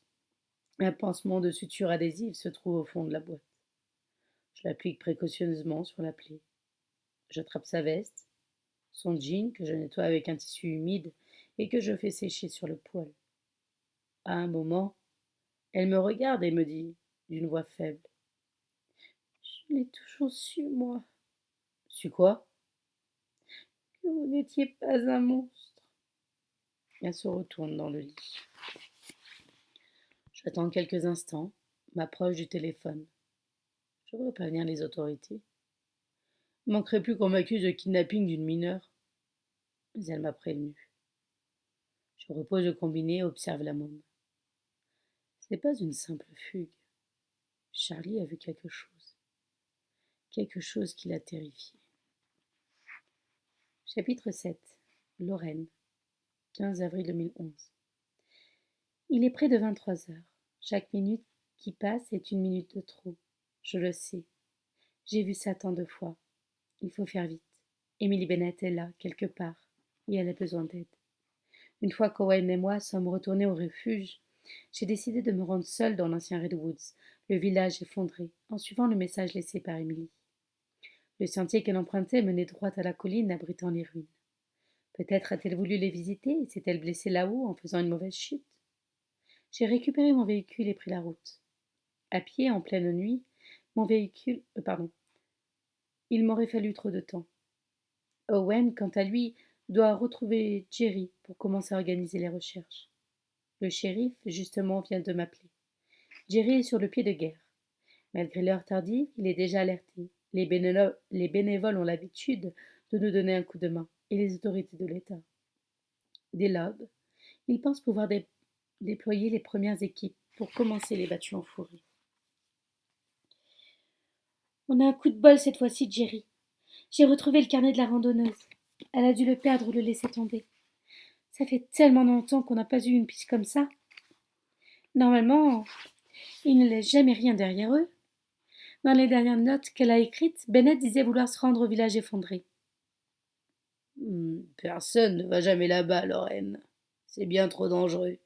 un pansement de suture adhésive se trouve au fond de la boîte. Je l'applique précautionneusement sur la plaie. J'attrape sa veste, son jean que je nettoie avec un tissu humide et que je fais sécher sur le poêle. À un moment, elle me regarde et me dit, d'une voix faible: Je l'ai toujours su, moi. Su quoi? que vous n'étiez pas un monstre. Elle se retourne dans le lit. J'attends quelques instants, m'approche du téléphone. Je devrais prévenir les autorités. Il ne manquerait plus qu'on m'accuse de kidnapping d'une mineure. Mais elle m'a prévenu. Je repose le combiné et observe la môme. Ce n'est pas une simple fugue. Charlie a vu quelque chose. Quelque chose qui l'a terrifié. Chapitre 7. Lorraine. 15 avril 2011. Il est près de 23 heures. Chaque minute qui passe est une minute de trop. Je le sais. J'ai vu ça tant de fois. Il faut faire vite. Emily Bennett est là, quelque part, et elle a besoin d'aide. Une fois qu'Owen et moi sommes retournés au refuge, j'ai décidé de me rendre seule dans l'ancien Redwoods, le village effondré, en suivant le message laissé par Emily. Le sentier qu'elle empruntait menait droit à la colline abritant les ruines. Peut-être a-t-elle voulu les visiter et s'est-elle blessée là-haut en faisant une mauvaise chute. J'ai récupéré mon véhicule et pris la route. À pied, en pleine nuit, il m'aurait fallu trop de temps. Owen, quant à lui, doit retrouver Jerry pour commencer à organiser les recherches. Le shérif, justement, vient de m'appeler. Jerry est sur le pied de guerre. Malgré l'heure tardive, il est déjà alerté. Les bénévoles ont l'habitude de nous donner un coup de main, et les autorités de l'État. Dès l'aube, ils pensent pouvoir déployer les premières équipes pour commencer les battues en forêt. On a un coup de bol cette fois-ci, Jerry. J'ai retrouvé le carnet de la randonneuse. Elle a dû le perdre ou le laisser tomber. Ça fait tellement longtemps qu'on n'a pas eu une piste comme ça. Normalement, ils ne laissent jamais rien derrière eux. Dans les dernières notes qu'elle a écrites, Bennett disait vouloir se rendre au village effondré. Personne ne va jamais là-bas, Lorraine. C'est bien trop dangereux.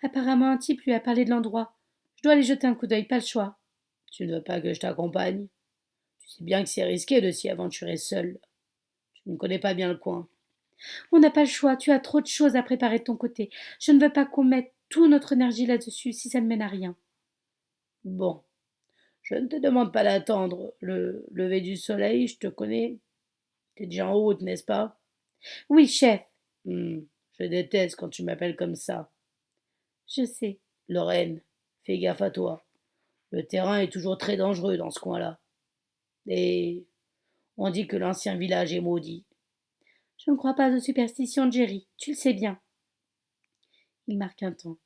Apparemment, un type lui a parlé de l'endroit. Je dois aller jeter un coup d'œil, pas le choix. Tu ne veux pas que je t'accompagne? Tu sais bien que c'est risqué de s'y aventurer seul. Tu ne connais pas bien le coin. On n'a pas le choix, tu as trop de choses à préparer de ton côté. Je ne veux pas qu'on mette toute notre énergie là-dessus si ça ne mène à rien. Bon, je ne te demande pas d'attendre le lever du soleil, je te connais. T'es déjà en route, n'est-ce pas? Oui, chef. Je déteste quand tu m'appelles comme ça. Je sais. Lorraine, fais gaffe à toi. Le terrain est toujours très dangereux dans ce coin-là. Et on dit que l'ancien village est maudit. Je ne crois pas aux superstitions, Jerry. Tu le sais bien. Il marque un temps.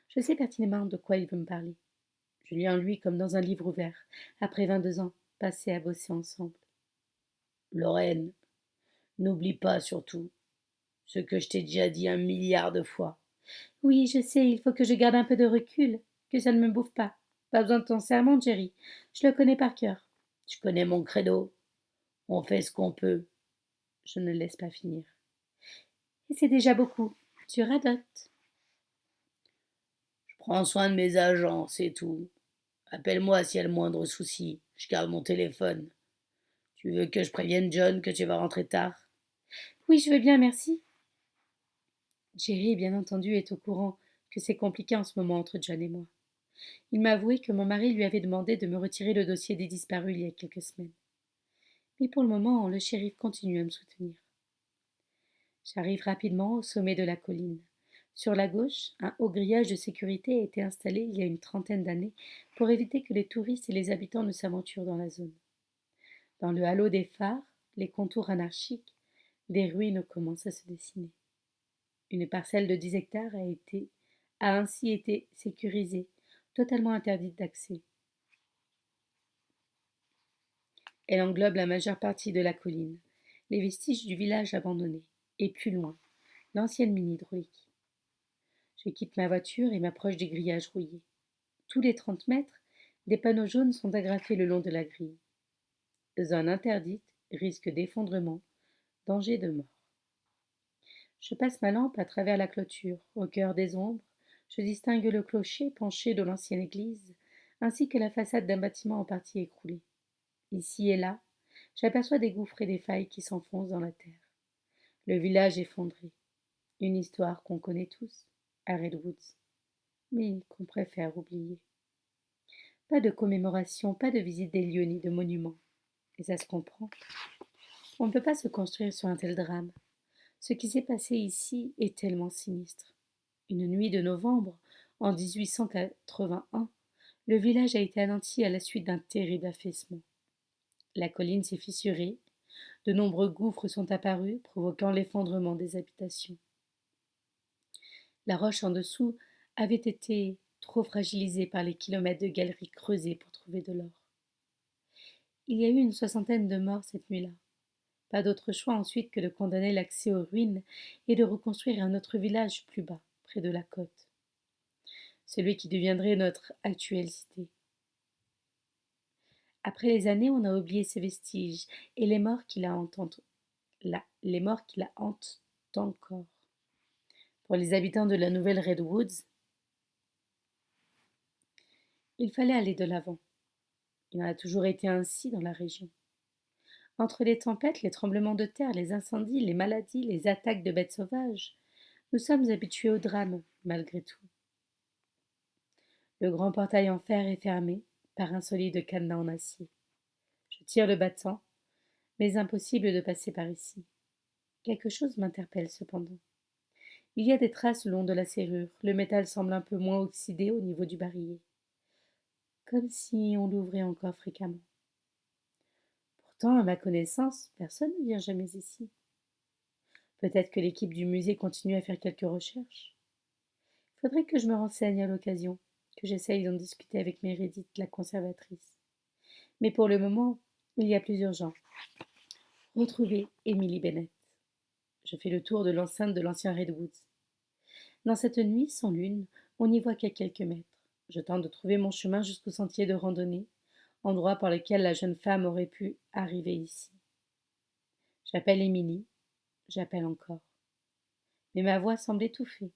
Je sais pertinemment de quoi il veut me parler. Je lis en lui comme dans un livre ouvert, après 22 ans passés à bosser ensemble. Lorraine, n'oublie pas surtout ce que je t'ai déjà dit 1 milliard de fois. Oui, je sais, il faut que je garde un peu de recul, que ça ne me bouffe pas. Pas besoin de ton serment, Jerry. Je le connais par cœur. Tu connais mon credo. On fait ce qu'on peut. Je ne le laisse pas finir. Et c'est déjà beaucoup. Tu radotes. Je prends soin de mes agents, c'est tout. Appelle-moi s'il y a le moindre souci. Je garde mon téléphone. Tu veux que je prévienne John que tu vas rentrer tard? Oui, je veux bien, merci. Jerry, bien entendu, est au courant que c'est compliqué en ce moment entre John et moi. Il m'a avoué que mon mari lui avait demandé de me retirer le dossier des disparus il y a quelques semaines. Mais pour le moment, le shérif continue à me soutenir. J'arrive rapidement au sommet de la colline. Sur la gauche, un haut grillage de sécurité a été installé il y a une trentaine d'années pour éviter que les touristes et les habitants ne s'aventurent dans la zone. Dans le halo des phares, les contours anarchiques, des ruines commencent à se dessiner. Une parcelle de 10 hectares a ainsi été sécurisée, totalement interdite d'accès. Elle englobe la majeure partie de la colline, les vestiges du village abandonné, et plus loin, l'ancienne mine hydraulique. Je quitte ma voiture et m'approche des grillages rouillés. Tous les 30 mètres, des panneaux jaunes sont agrafés le long de la grille. Zone interdite, risque d'effondrement, danger de mort. Je passe ma lampe à travers la clôture. Au cœur des ombres, je distingue le clocher penché de l'ancienne église, ainsi que la façade d'un bâtiment en partie écroulé. Ici et là, j'aperçois des gouffres et des failles qui s'enfoncent dans la terre. Le village effondré. Une histoire qu'on connaît tous, à Redwoods, mais qu'on préfère oublier. Pas de commémoration, pas de visite des lieux ni de monuments. Et ça se comprend. On ne peut pas se construire sur un tel drame. Ce qui s'est passé ici est tellement sinistre. Une nuit de novembre, en 1881, le village a été anéanti à la suite d'un terrible affaissement. La colline s'est fissurée, de nombreux gouffres sont apparus, provoquant l'effondrement des habitations. La roche en dessous avait été trop fragilisée par les kilomètres de galeries creusées pour trouver de l'or. Il y a eu une soixantaine de morts cette nuit-là. Pas d'autre choix ensuite que de condamner l'accès aux ruines et de reconstruire un autre village plus bas, près de la côte. Celui qui deviendrait notre actuelle cité. Après les années, on a oublié ces vestiges et les morts qui la hantent encore. Pour les habitants de la nouvelle Redwoods, il fallait aller de l'avant. Il en a toujours été ainsi dans la région. Entre les tempêtes, les tremblements de terre, les incendies, les maladies, les attaques de bêtes sauvages, nous sommes habitués au drame, malgré tout. Le grand portail en fer est fermé par un solide cadenas en acier. Je tire le battant, mais impossible de passer par ici. Quelque chose m'interpelle cependant. Il y a des traces le long de la serrure, le métal semble un peu moins oxydé au niveau du barillet, comme si on l'ouvrait encore fréquemment. Pourtant, à ma connaissance, personne ne vient jamais ici. Peut-être que l'équipe du musée continue à faire quelques recherches. Il faudrait que je me renseigne à l'occasion, que j'essaye d'en discuter avec Meredith, la conservatrice. Mais pour le moment, il y a plus urgent. Retrouver Emily Bennett. Je fais le tour de l'enceinte de l'ancien Redwoods. Dans cette nuit sans lune, on n'y voit qu'à quelques mètres. Je tente de trouver mon chemin jusqu'au sentier de randonnée, endroit par lequel la jeune femme aurait pu arriver ici. J'appelle Émilie, j'appelle encore. Mais ma voix semble étouffée,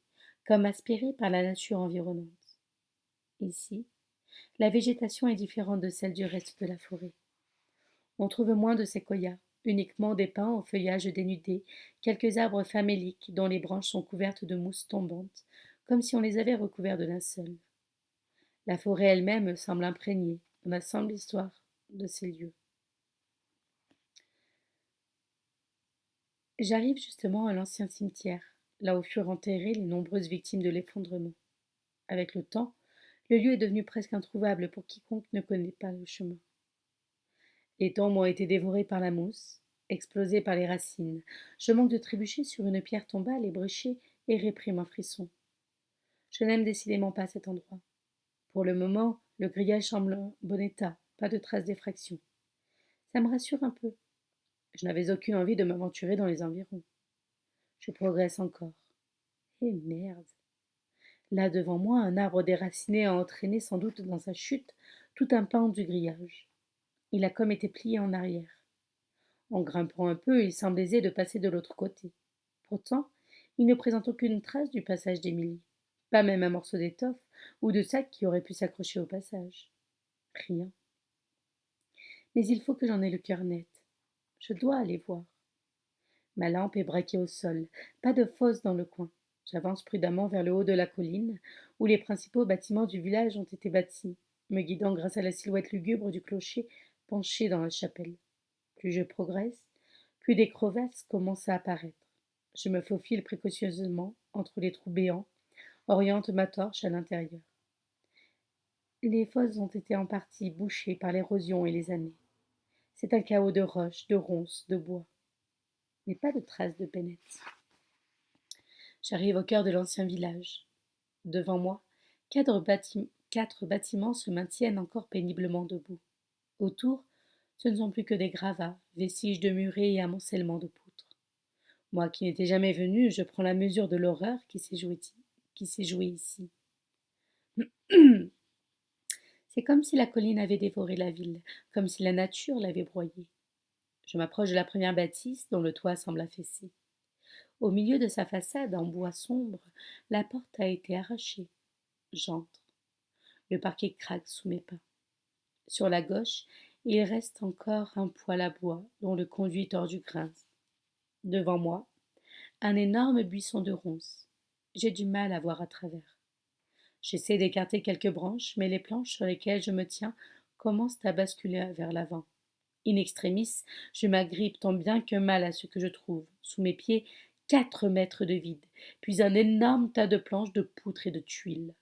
comme aspirée par la nature environnante. Ici, la végétation est différente de celle du reste de la forêt. On trouve moins de séquoias, uniquement des pins au feuillage dénudé, quelques arbres faméliques dont les branches sont couvertes de mousse tombante, comme si on les avait recouverts de linceul. La forêt elle-même semble imprégnée de la sombre histoire de ces lieux. J'arrive justement à l'ancien cimetière, là où furent enterrées les nombreuses victimes de l'effondrement. Avec le temps, le lieu est devenu presque introuvable pour quiconque ne connaît pas le chemin. Les tombes ont été dévorées par la mousse, explosées par les racines. Je manque de trébucher sur une pierre tombale ébréchée et réprime un frisson. Je n'aime décidément pas cet endroit. Pour le moment, le grillage semble en bon état, pas de traces d'effraction. Ça me rassure un peu. Je n'avais aucune envie de m'aventurer dans les environs. Je progresse encore. Et merde. Là devant moi, un arbre déraciné a entraîné sans doute dans sa chute tout un pan du grillage. Il a comme été plié en arrière. En grimpant un peu, il semble aisé de passer de l'autre côté. Pourtant, il ne présente aucune trace du passage d'Émilie. Pas même un morceau d'étoffe ou de sac qui aurait pu s'accrocher au passage. Rien. Mais il faut que j'en aie le cœur net. Je dois aller voir. Ma lampe est braquée au sol. Pas de fosse dans le coin. J'avance prudemment vers le haut de la colline, où les principaux bâtiments du village ont été bâtis, me guidant grâce à la silhouette lugubre du clocher penché dans la chapelle. Plus je progresse, plus des crevasses commencent à apparaître. Je me faufile précautionneusement entre les trous béants, oriente ma torche à l'intérieur. Les fosses ont été en partie bouchées par l'érosion et les années. C'est un chaos de roches, de ronces, de bois. Mais pas de traces de Bennett. J'arrive au cœur de l'ancien village. Devant moi, quatre bâtiments se maintiennent encore péniblement debout. Autour, ce ne sont plus que des gravats, vestiges de murets et amoncellements de poutres. Moi qui n'étais jamais venu, je prends la mesure de l'horreur qui s'est jouée ici. C'est comme si la colline avait dévoré la ville, comme si la nature l'avait broyée. Je m'approche de la première bâtisse dont le toit semble affaissé. Au milieu de sa façade en bois sombre, la porte a été arrachée. J'entre. Le parquet craque sous mes pas. Sur la gauche, il reste encore un poêle à bois dont le conduit tordu grince. Devant moi, un énorme buisson de ronces. J'ai du mal à voir à travers. J'essaie d'écarter quelques branches, mais les planches sur lesquelles je me tiens commencent à basculer vers l'avant. In extremis, je m'agrippe tant bien que mal à ce que je trouve. Sous mes pieds, 4 mètres de vide, puis un énorme tas de planches, de poutres et de tuiles.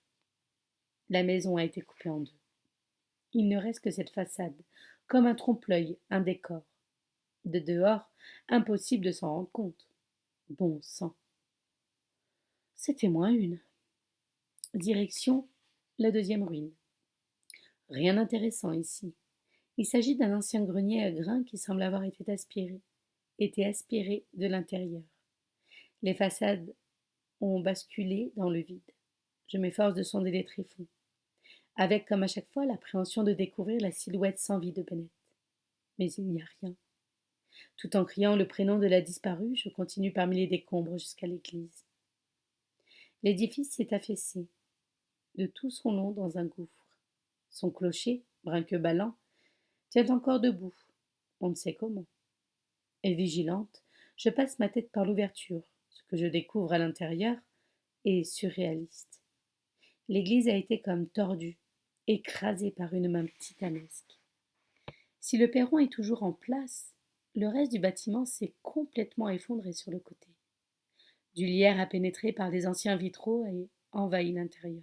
La maison a été coupée en deux. Il ne reste que cette façade, comme un trompe-l'œil, un décor. De dehors, impossible de s'en rendre compte. Bon sang. C'était moins une. Direction la deuxième ruine. Rien d'intéressant ici. Il s'agit d'un ancien grenier à grains qui semble avoir été aspiré de l'intérieur. Les façades ont basculé dans le vide. Je m'efforce de sonder les tréfonds, avec comme à chaque fois l'appréhension de découvrir la silhouette sans vie de Bennett. Mais il n'y a rien. Tout en criant le prénom de la disparue, je continue parmi les décombres jusqu'à l'église. L'édifice s'est affaissé, de tout son long dans un gouffre. Son clocher, brinque-ballant, tient encore debout, on ne sait comment. Et vigilante, je passe ma tête par l'ouverture. Ce que je découvre à l'intérieur est surréaliste. L'église a été comme tordue, écrasée par une main titanesque. Si le perron est toujours en place, le reste du bâtiment s'est complètement effondré sur le côté. Du lierre a pénétré par les anciens vitraux et envahi l'intérieur.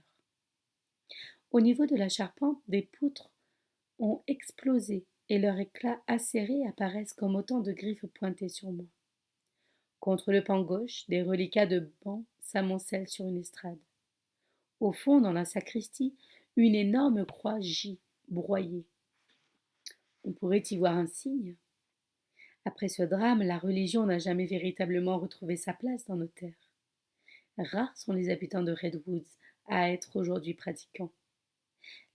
Au niveau de la charpente, des poutres ont explosé et leurs éclats acérés apparaissent comme autant de griffes pointées sur moi. Contre le pan gauche, des reliquats de bancs s'amoncellent sur une estrade. Au fond, dans la sacristie, une énorme croix gît, broyée. On pourrait y voir un signe. Après ce drame, la religion n'a jamais véritablement retrouvé sa place dans nos terres. Rares sont les habitants de Redwoods à être aujourd'hui pratiquants.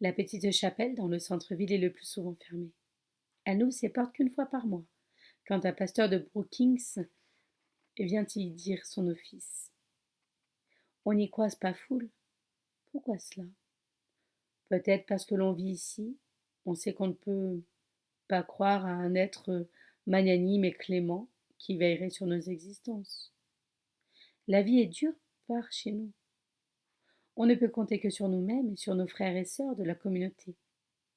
La petite chapelle dans le centre-ville est le plus souvent fermée. Elle n'ouvre ses portes qu'une fois par mois, quand un pasteur de Brookings vient y dire son office. On n'y croise pas foule. Pourquoi cela? Peut-être parce que l'on vit ici, on sait qu'on ne peut pas croire à un être magnanime et clément qui veillerait sur nos existences. La vie est dure par chez nous. On ne peut compter que sur nous-mêmes et sur nos frères et sœurs de la communauté.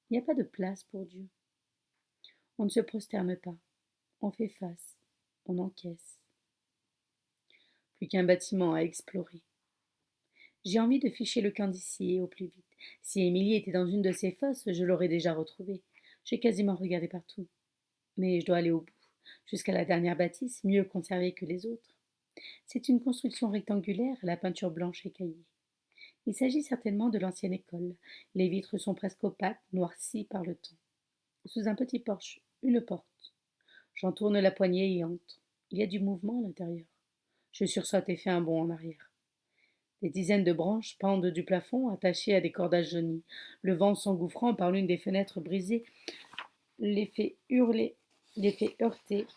Il n'y a pas de place pour Dieu. On ne se prosterne pas. On fait face. On encaisse. Plus qu'un bâtiment à explorer. J'ai envie de ficher le camp d'ici et au plus vite. Si Émilie était dans une de ces fosses, je l'aurais déjà retrouvée. J'ai quasiment regardé partout. Mais je dois aller au bout, jusqu'à la dernière bâtisse, mieux conservée que les autres. C'est une construction rectangulaire à la peinture blanche écaillée. Il s'agit certainement de l'ancienne école. Les vitres sont presque opaques, noircies par le temps. Sous un petit porche, une porte. J'en tourne la poignée et entre. Il y a du mouvement à l'intérieur. Je sursaute et fais un bond en arrière. Des dizaines de branches pendent du plafond, attachées à des cordages jaunis. Le vent s'engouffrant par l'une des fenêtres brisées les fait heurter,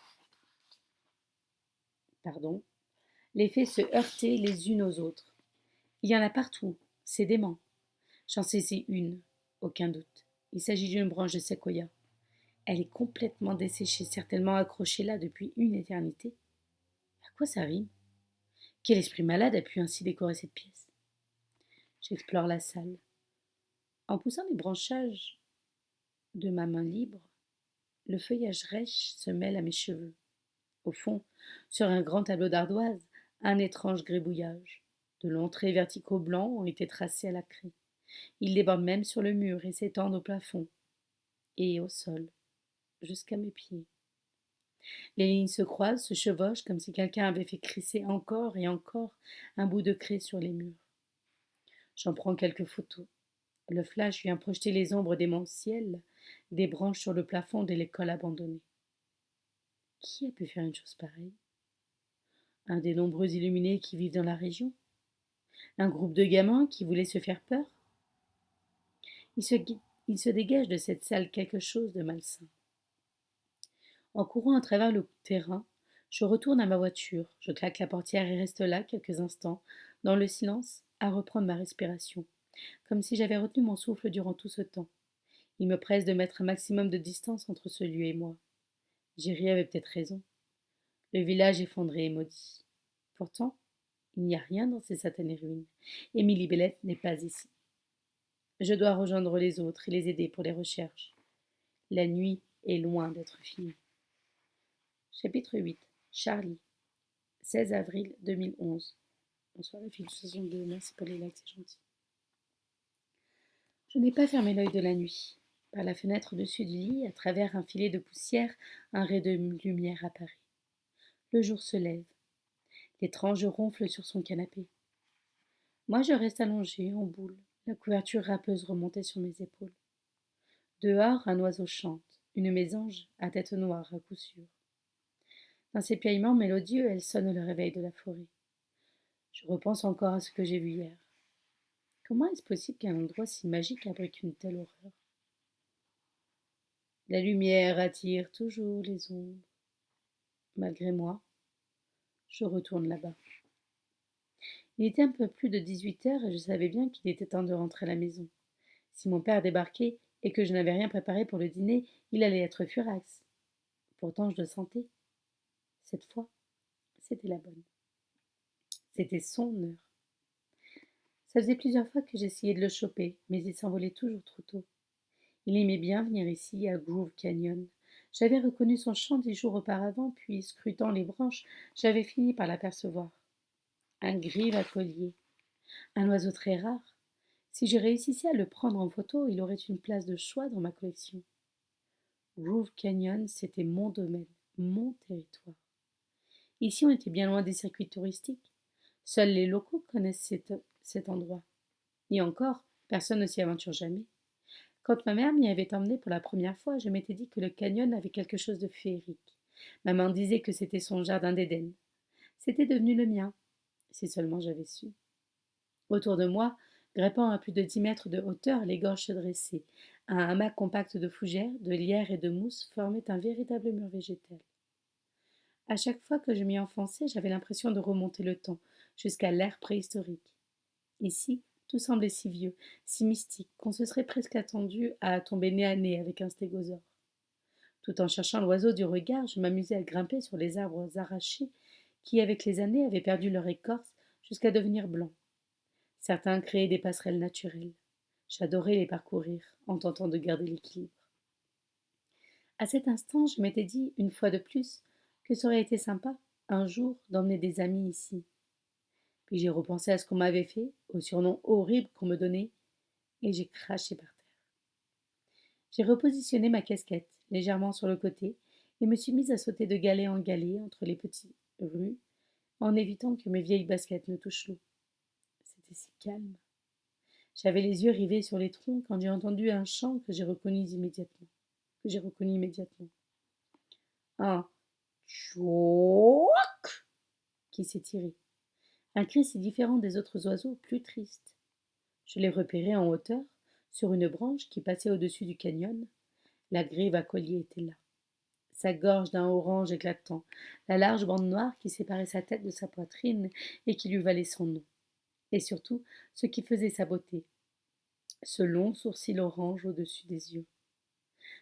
les fait se heurter les unes aux autres. Il y en a partout, c'est dément. J'en saisis une, aucun doute. Il s'agit d'une branche de séquoia. Elle est complètement desséchée, certainement accrochée là depuis une éternité. À quoi ça rime? Quel esprit malade a pu ainsi décorer cette pièce? J'explore la salle. En poussant les branchages de ma main libre, le feuillage rêche se mêle à mes cheveux. Au fond, sur un grand tableau d'ardoise, un étrange gribouillage. De longs traits verticaux blancs ont été tracés à la craie. Ils débordent même sur le mur et s'étendent au plafond et au sol, jusqu'à mes pieds. Les lignes se croisent, se chevauchent, comme si quelqu'un avait fait crisser encore et encore un bout de craie sur les murs. J'en prends quelques photos. Le flash vient projeter les ombres démentielles des branches sur le plafond de l'école abandonnée. Qui a pu faire une chose pareille? Un des nombreux illuminés qui vivent dans la région? Un groupe de gamins qui voulaient se faire peur? Il se dégage de cette salle quelque chose de malsain. En courant à travers le terrain, je retourne à ma voiture, je claque la portière et reste là quelques instants, dans le silence, à reprendre ma respiration, comme si j'avais retenu mon souffle durant tout ce temps. Il me presse de mettre un maximum de distance entre ce lieu et moi. Jerry avait peut-être raison. Le village effondré et maudit. Pourtant, il n'y a rien dans ces satanées ruines. Émilie Bennett n'est pas ici. Je dois rejoindre les autres et les aider pour les recherches. La nuit est loin d'être fini. Chapitre 8. Charlie. 16 avril 2011. Bonsoir les filles de 62, merci pour les likes, c'est gentil. Je n'ai pas fermé l'œil de la nuit. Par la fenêtre au-dessus du lit, à travers un filet de poussière, un ray de lumière apparaît. Le jour se lève. L'étrange ronfle sur son canapé. Moi, je reste allongée, en boule, la couverture râpeuse remontée sur mes épaules. Dehors, un oiseau chante, une mésange à tête noire à coup sûr. Dans ses piaillements mélodieux, elle sonne le réveil de la forêt. Je repense encore à ce que j'ai vu hier. Comment est-ce possible qu'un endroit si magique abrite une telle horreur? La lumière attire toujours les ombres. Malgré moi, je retourne là-bas. Il était un peu plus de 18 heures et je savais bien qu'il était temps de rentrer à la maison. Si mon père débarquait et que je n'avais rien préparé pour le dîner, il allait être furax. Pourtant, je le sentais. Cette fois, c'était la bonne. C'était son heure. Ça faisait plusieurs fois que j'essayais de le choper, mais il s'envolait toujours trop tôt. Il aimait bien venir ici, à Groove Canyon. J'avais reconnu son chant 10 jours auparavant, puis, scrutant les branches, j'avais fini par l'apercevoir. Un grive à collier. Un oiseau très rare. Si je réussissais à le prendre en photo, il aurait une place de choix dans ma collection. Groove Canyon, c'était mon domaine, mon territoire. Ici, on était bien loin des circuits touristiques. Seuls les locaux connaissent cet endroit. Et encore, personne ne s'y aventure jamais. Quand ma mère m'y avait emmené pour la première fois, je m'étais dit que le canyon avait quelque chose de féerique. Maman disait que c'était son jardin d'Éden. C'était devenu le mien, si seulement j'avais su. Autour de moi, grimpant à plus de 10 mètres de hauteur, les gorges se dressaient. Un hamac compact de fougères, de lierre et de mousse formait un véritable mur végétal. À chaque fois que je m'y enfonçais, j'avais l'impression de remonter le temps, jusqu'à l'ère préhistorique. Ici, tout semblait si vieux, si mystique, qu'on se serait presque attendu à tomber nez à nez avec un stégosaure. Tout en cherchant l'oiseau du regard, je m'amusais à grimper sur les arbres arrachés qui, avec les années, avaient perdu leur écorce jusqu'à devenir blancs. Certains créaient des passerelles naturelles. J'adorais les parcourir, en tentant de garder l'équilibre. À cet instant, je m'étais dit, une fois de plus, que ça aurait été sympa, un jour, d'emmener des amis ici. Puis j'ai repensé à ce qu'on m'avait fait, au surnom horrible qu'on me donnait, et j'ai craché par terre. J'ai repositionné ma casquette, légèrement sur le côté, et me suis mise à sauter de galet en galet entre les petites rues, en évitant que mes vieilles baskets ne touchent l'eau. C'était si calme. J'avais les yeux rivés sur les troncs quand j'ai entendu un chant que j'ai reconnu immédiatement. Un tchouac qui s'est tiré. Un cri si différent des autres oiseaux, plus triste. Je l'ai repéré en hauteur, sur une branche qui passait au-dessus du canyon. La grive à collier était là. Sa gorge d'un orange éclatant, la large bande noire qui séparait sa tête de sa poitrine et qui lui valait son nom. Et surtout, ce qui faisait sa beauté, ce long sourcil orange au-dessus des yeux.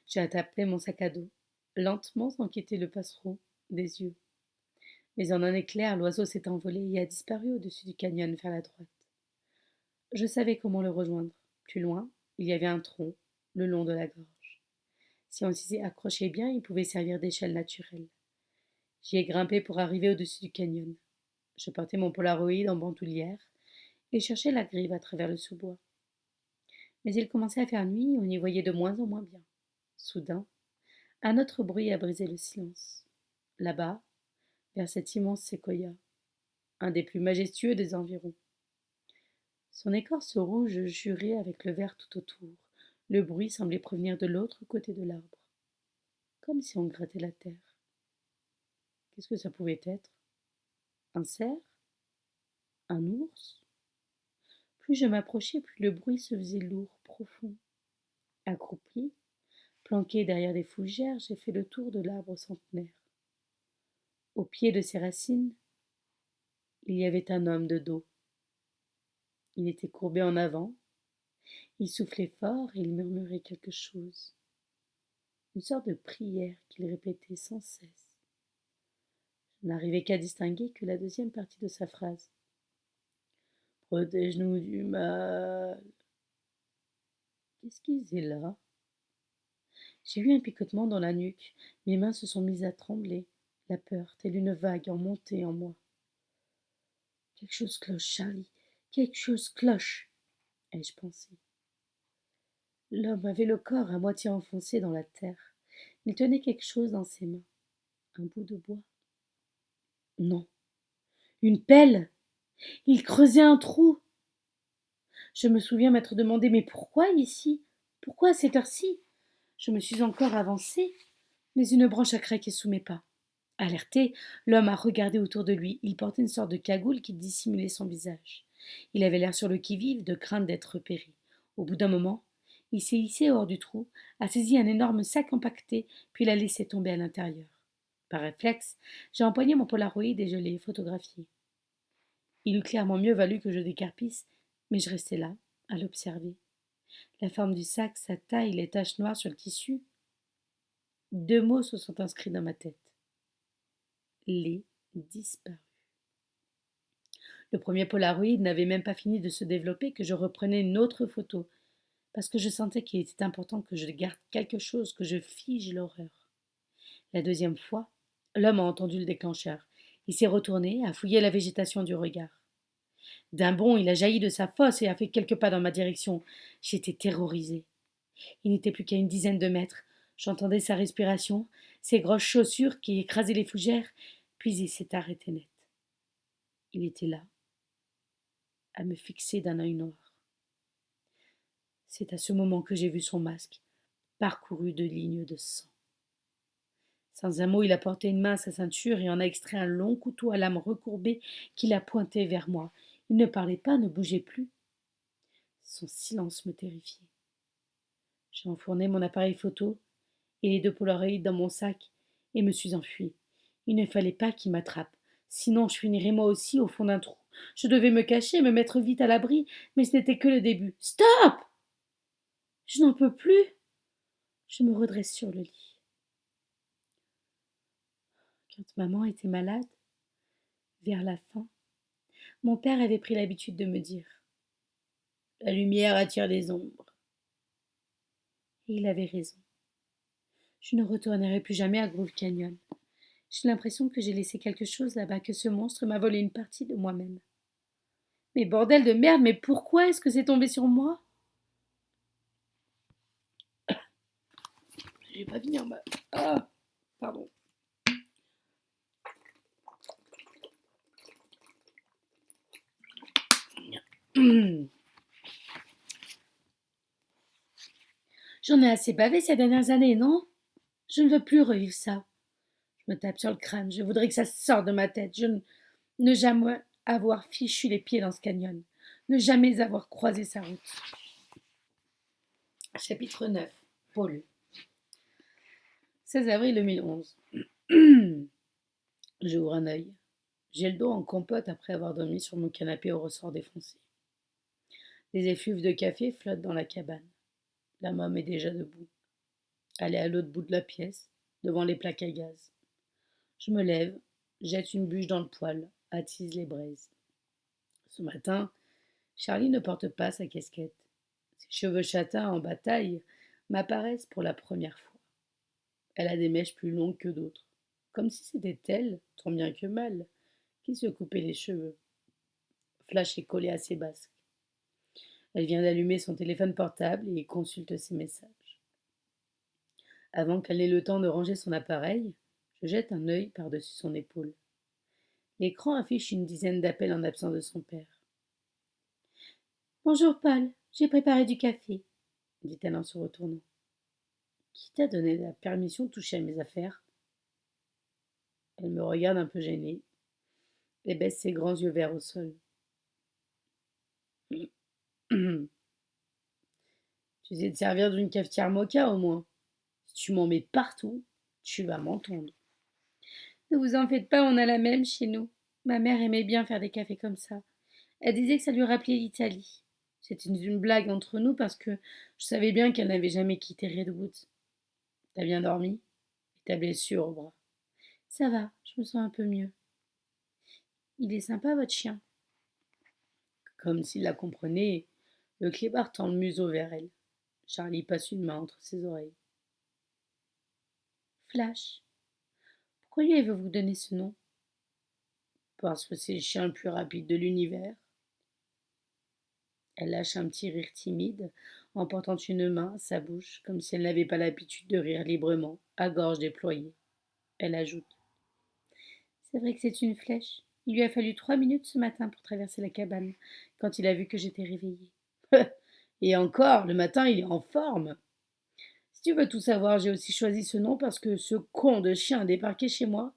J'ai attrapé mon sac à dos, lentement sans quitter le passereau des yeux. Mais en un éclair, l'oiseau s'est envolé et a disparu au-dessus du canyon vers la droite. Je savais comment le rejoindre. Plus loin, il y avait un tronc, le long de la gorge. Si on s'y accrochait bien, il pouvait servir d'échelle naturelle. J'y ai grimpé pour arriver au-dessus du canyon. Je portais mon polaroid en bandoulière et cherchais la grive à travers le sous-bois. Mais il commençait à faire nuit et on y voyait de moins en moins bien. Soudain, un autre bruit a brisé le silence. Là-bas, vers cet immense séquoia, un des plus majestueux des environs. Son écorce rouge jurait avec le vert tout autour. Le bruit semblait provenir de l'autre côté de l'arbre, comme si on grattait la terre. Qu'est-ce que ça pouvait être? Un cerf? Un ours? Plus je m'approchais, plus le bruit se faisait lourd, profond. Accroupi, planqué derrière des fougères, j'ai fait le tour de l'arbre centenaire. Au pied de ses racines, il y avait un homme de dos. Il était courbé en avant, il soufflait fort et il murmurait quelque chose. Une sorte de prière qu'il répétait sans cesse. Je n'arrivais qu'à distinguer que la deuxième partie de sa phrase. Protège-nous du mal. Qu'est-ce qu'il faisait là? J'ai eu un picotement dans la nuque. Mes mains se sont mises à trembler. La peur, telle une vague, en montait en moi. Quelque chose cloche, Charlie. Quelque chose cloche, ai-je pensé. L'homme avait le corps à moitié enfoncé dans la terre. Il tenait quelque chose dans ses mains. Un bout de bois. Non. Une pelle. Il creusait un trou. Je me souviens m'être demandé mais pourquoi ici? Pourquoi à cette heure-ci? Je me suis encore avancée, mais une branche a craqué sous mes pas. Alerté, l'homme a regardé autour de lui. Il portait une sorte de cagoule qui dissimulait son visage. Il avait l'air sur le qui-vive, de crainte d'être repéré. Au bout d'un moment, il s'est hissé hors du trou, a saisi un énorme sac empaqueté, puis l'a laissé tomber à l'intérieur. Par réflexe, j'ai empoigné mon Polaroid et je l'ai photographié. Il eût clairement mieux valu que je décarpisse, mais je restais là, à l'observer. La forme du sac, sa taille, les taches noires sur le tissu. 2 mots se sont inscrits dans ma tête. Les disparus. Le premier Polaroid n'avait même pas fini de se développer que je reprenais une autre photo, parce que je sentais qu'il était important que je garde quelque chose, que je fige l'horreur. La deuxième fois, l'homme a entendu le déclencheur. Il s'est retourné, a fouillé la végétation du regard. D'un bond, il a jailli de sa fosse et a fait quelques pas dans ma direction. J'étais terrorisée. Il n'était plus qu'à une dizaine de mètres. J'entendais sa respiration, ses grosses chaussures qui écrasaient les fougères, puis il s'est arrêté net. Il était là, à me fixer d'un œil noir. C'est à ce moment que j'ai vu son masque, parcouru de lignes de sang. Sans un mot, il a porté une main à sa ceinture et en a extrait un long couteau à lame recourbée qu'il a pointé vers moi. Il ne parlait pas, ne bougeait plus. Son silence me terrifiait. J'ai enfourné mon appareil photo et les 2 Polaroids dans mon sac et me suis enfuie. Il ne fallait pas qu'il m'attrape, sinon je finirais moi aussi au fond d'un trou. Je devais me cacher, me mettre vite à l'abri, mais ce n'était que le début. Stop! Je n'en peux plus. Je me redresse sur le lit. Quand maman était malade, vers la fin, mon père avait pris l'habitude de me dire La lumière attire les ombres. Et il avait raison. Je ne retournerai plus jamais à Groove Canyon. J'ai l'impression que j'ai laissé quelque chose là-bas, que ce monstre m'a volé une partie de moi-même. Mais bordel de merde, mais pourquoi est-ce que c'est tombé sur moi? J'ai pas fini en bas. Ah, pardon. J'en ai assez bavé ces dernières années, non? Je ne veux plus revivre ça. Je me tape sur le crâne. Je voudrais que ça sorte de ma tête. Ne jamais avoir fichu les pieds dans ce canyon. Ne jamais avoir croisé sa route. Chapitre 9. Paul. 16 avril 2011. J'ouvre un œil. J'ai le dos en compote après avoir dormi sur mon canapé au ressort défoncé. Des effluves de café flottent dans la cabane. La môme est déjà debout. Elle est à l'autre bout de la pièce, devant les plaques à gaz. Je me lève, jette une bûche dans le poêle, attise les braises. Ce matin, Charlie ne porte pas sa casquette. Ses cheveux châtains en bataille m'apparaissent pour la première fois. Elle a des mèches plus longues que d'autres, comme si c'était elle, tant bien que mal, qui se coupait les cheveux. Flash est collé à ses basques. Elle vient d'allumer son téléphone portable et consulte ses messages. Avant qu'elle n'ait le temps de ranger son appareil, je jette un œil par-dessus son épaule. L'écran affiche une dizaine d'appels en absence de son père. Bonjour Paul, j'ai préparé du café, dit-elle en se retournant. Qui t'a donné la permission de toucher à mes affaires? Elle me regarde un peu gênée et baisse ses grands yeux verts au sol. Tu sais te servir d'une cafetière moka au moins. Si tu m'en mets partout, tu vas m'entendre. Ne vous en faites pas, on a la même chez nous. Ma mère aimait bien faire des cafés comme ça. Elle disait que ça lui rappelait l'Italie. C'était une blague entre nous parce que je savais bien qu'elle n'avait jamais quitté Redwood. T'as bien dormi? Et ta blessure au bras? Ça va, je me sens un peu mieux. Il est sympa, votre chien. Comme s'il la comprenait, le clébard tend le museau vers elle. Charlie passe une main entre ses oreilles. Flash. Pourquoi lui avez-vous donné ce nom? Parce que c'est le chien le plus rapide de l'univers. Elle lâche un petit rire timide en portant une main à sa bouche, comme si elle n'avait pas l'habitude de rire librement, à gorge déployée. Elle ajoute: C'est vrai que c'est une flèche. Il lui a fallu 3 minutes ce matin pour traverser la cabane, quand il a vu que j'étais réveillée. Et encore, le matin, il est en forme. Si tu veux tout savoir, j'ai aussi choisi ce nom parce que ce con de chien a débarqué chez moi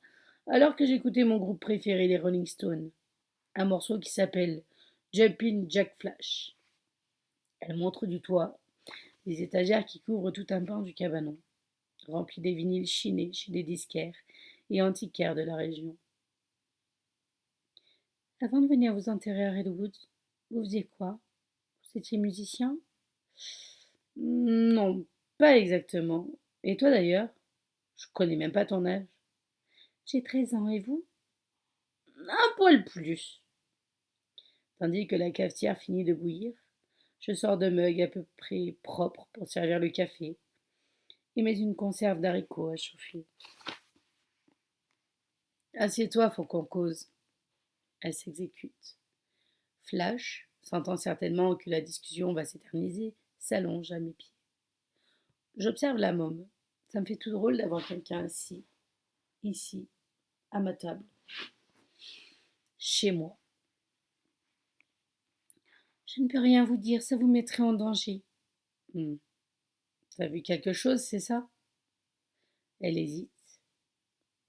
alors que j'écoutais mon groupe préféré, les Rolling Stones. Un morceau qui s'appelle Jumpin' Jack Flash. Elle montre du toit les étagères qui couvrent tout un pan du cabanon, remplis des vinyles chinés chez des disquaires et antiquaires de la région. Avant de venir vous enterrer à Redwood, vous faisiez quoi? Vous étiez musicien? Non, pas exactement. Et toi d'ailleurs? Je connais même pas ton âge. J'ai 13 ans, et vous? Un poil plus. Tandis que la cafetière finit de bouillir, je sors de mug à peu près propre pour servir le café et mets une conserve d'haricots à chauffer. Assieds-toi, faut qu'on cause. Elle s'exécute. Flash, sentant certainement que la discussion va s'éterniser, s'allonge à mes pieds. J'observe la môme. Ça me fait tout drôle d'avoir quelqu'un assis, ici, à ma table, chez moi. Je ne peux rien vous dire, ça vous mettrait en danger. Hmm. T'as vu quelque chose, c'est ça? Elle hésite,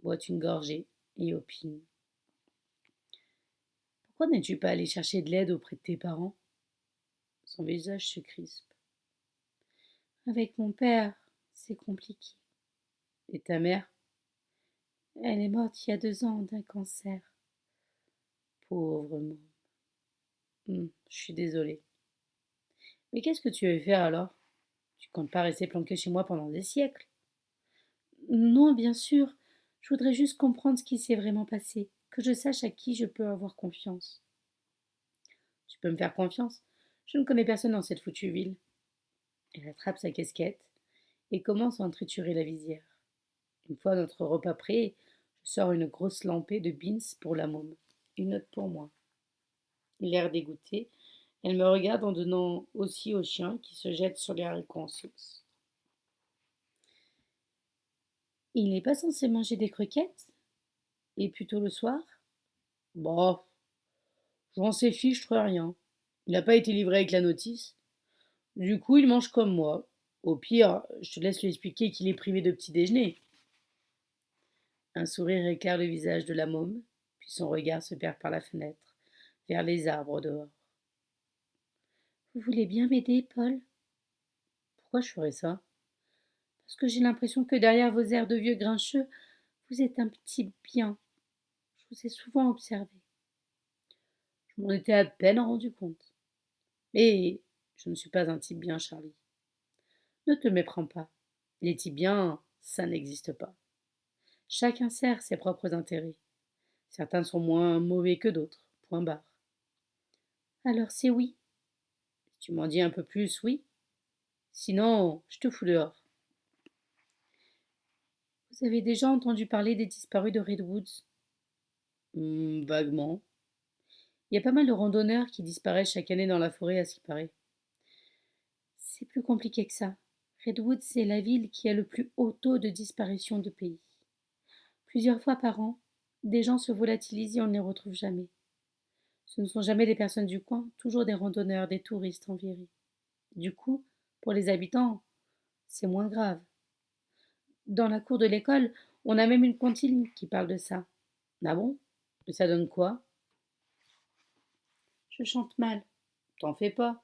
boit une gorgée et opine. Pourquoi n'es-tu pas allé chercher de l'aide auprès de tes parents? Son visage se crispe. Avec mon père, c'est compliqué. Et ta mère? Elle est morte il y a 2 ans d'un cancer. Pauvre môme. Je suis désolée. Mais qu'est-ce que tu veux faire alors? Tu comptes pas rester planqué chez moi pendant des siècles? Non, bien sûr. Je voudrais juste comprendre ce qui s'est vraiment passé, que je sache à qui je peux avoir confiance. Tu peux me faire confiance? Je ne connais personne dans cette foutue ville. Elle attrape sa casquette et commence à en triturer la visière. Une fois notre repas prêt, je sors une grosse lampée de beans pour la môme. Une note pour moi. L'air dégoûté, elle me regarde en donnant aussi au chien qui se jette sur les haricots en sauce. Il n'est pas censé manger des croquettes? Et plutôt le soir? Bah, j'en sais fiche, je rien. Il n'a pas été livré avec la notice. Du coup, il mange comme moi. Au pire, je te laisse lui expliquer qu'il est privé de petit déjeuner. Un sourire éclaire le visage de la môme, puis son regard se perd par la fenêtre, vers les arbres dehors. Vous voulez bien m'aider, Paul? Pourquoi je ferais ça? Parce que j'ai l'impression que derrière vos airs de vieux grincheux, vous êtes un petit bien. Je vous ai souvent observé. Je m'en étais à peine rendu compte. Mais je ne suis pas un type bien, Charlie. Ne te méprends pas. Les types bien, ça n'existe pas. Chacun sert ses propres intérêts. Certains sont moins mauvais que d'autres. Point barre. Alors c'est oui. Si tu m'en dis un peu plus, oui. Sinon, je te fous dehors. Vous avez déjà entendu parler des disparus de Redwoods? Vaguement. Il y a pas mal de randonneurs qui disparaissent chaque année dans la forêt, à ce qui paraît. C'est plus compliqué que ça. Redwood, c'est la ville qui a le plus haut taux de disparition de pays. Plusieurs fois par an, des gens se volatilisent et on ne les retrouve jamais. Ce ne sont jamais des personnes du coin, toujours des randonneurs, des touristes en virée. Du coup, pour les habitants, c'est moins grave. Dans la cour de l'école, on a même une comptine qui parle de ça. Ah bon? Et ça donne quoi? Je chante mal. T'en fais pas.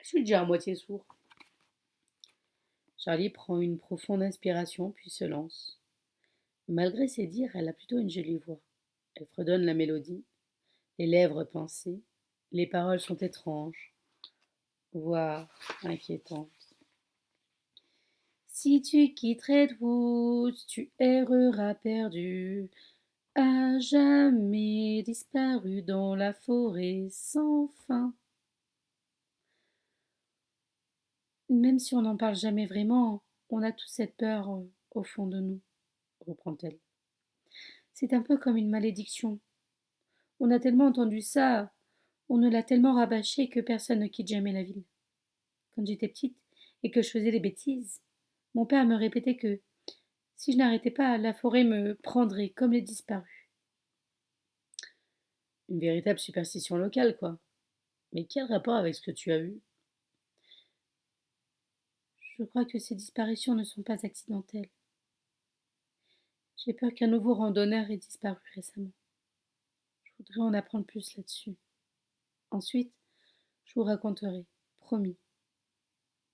Je suis déjà à moitié sourd. Charlie prend une profonde inspiration puis se lance. Malgré ses dires, elle a plutôt une jolie voix. Elle fredonne la mélodie, les lèvres pincées, les paroles sont étranges, voire inquiétantes. Si tu quittes Redwood, tu erreras perdu, à jamais disparu dans la forêt sans fin. Même si on n'en parle jamais vraiment, on a tous cette peur au fond de nous, reprend-elle. C'est un peu comme une malédiction. On a tellement entendu ça, on ne l'a tellement rabâché que personne ne quitte jamais la ville. Quand j'étais petite et que je faisais des bêtises, mon père me répétait que si je n'arrêtais pas, la forêt me prendrait comme les disparus. Une véritable superstition locale, quoi. Mais quel rapport avec ce que tu as vu? Je crois que ces disparitions ne sont pas accidentelles. J'ai peur qu'un nouveau randonneur ait disparu récemment. Je voudrais en apprendre plus là-dessus. Ensuite, je vous raconterai, promis.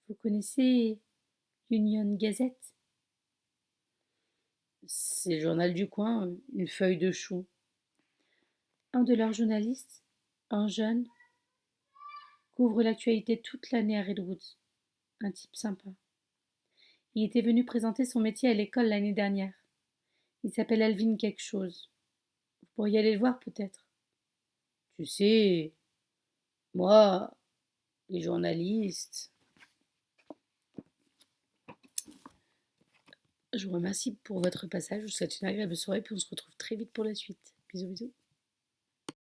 Vous connaissez l'Union Gazette? C'est le journal du coin, une feuille de chou. Un de leurs journalistes, un jeune, couvre l'actualité toute l'année à Redwoods. Un type sympa. Il était venu présenter son métier à l'école l'année dernière. Il s'appelle Alvin quelque chose. Vous pourriez aller le voir peut-être. Tu sais, moi, les journalistes. Je vous remercie pour votre passage. Je vous souhaite une agréable soirée, puis on se retrouve très vite pour la suite. Bisous, bisous.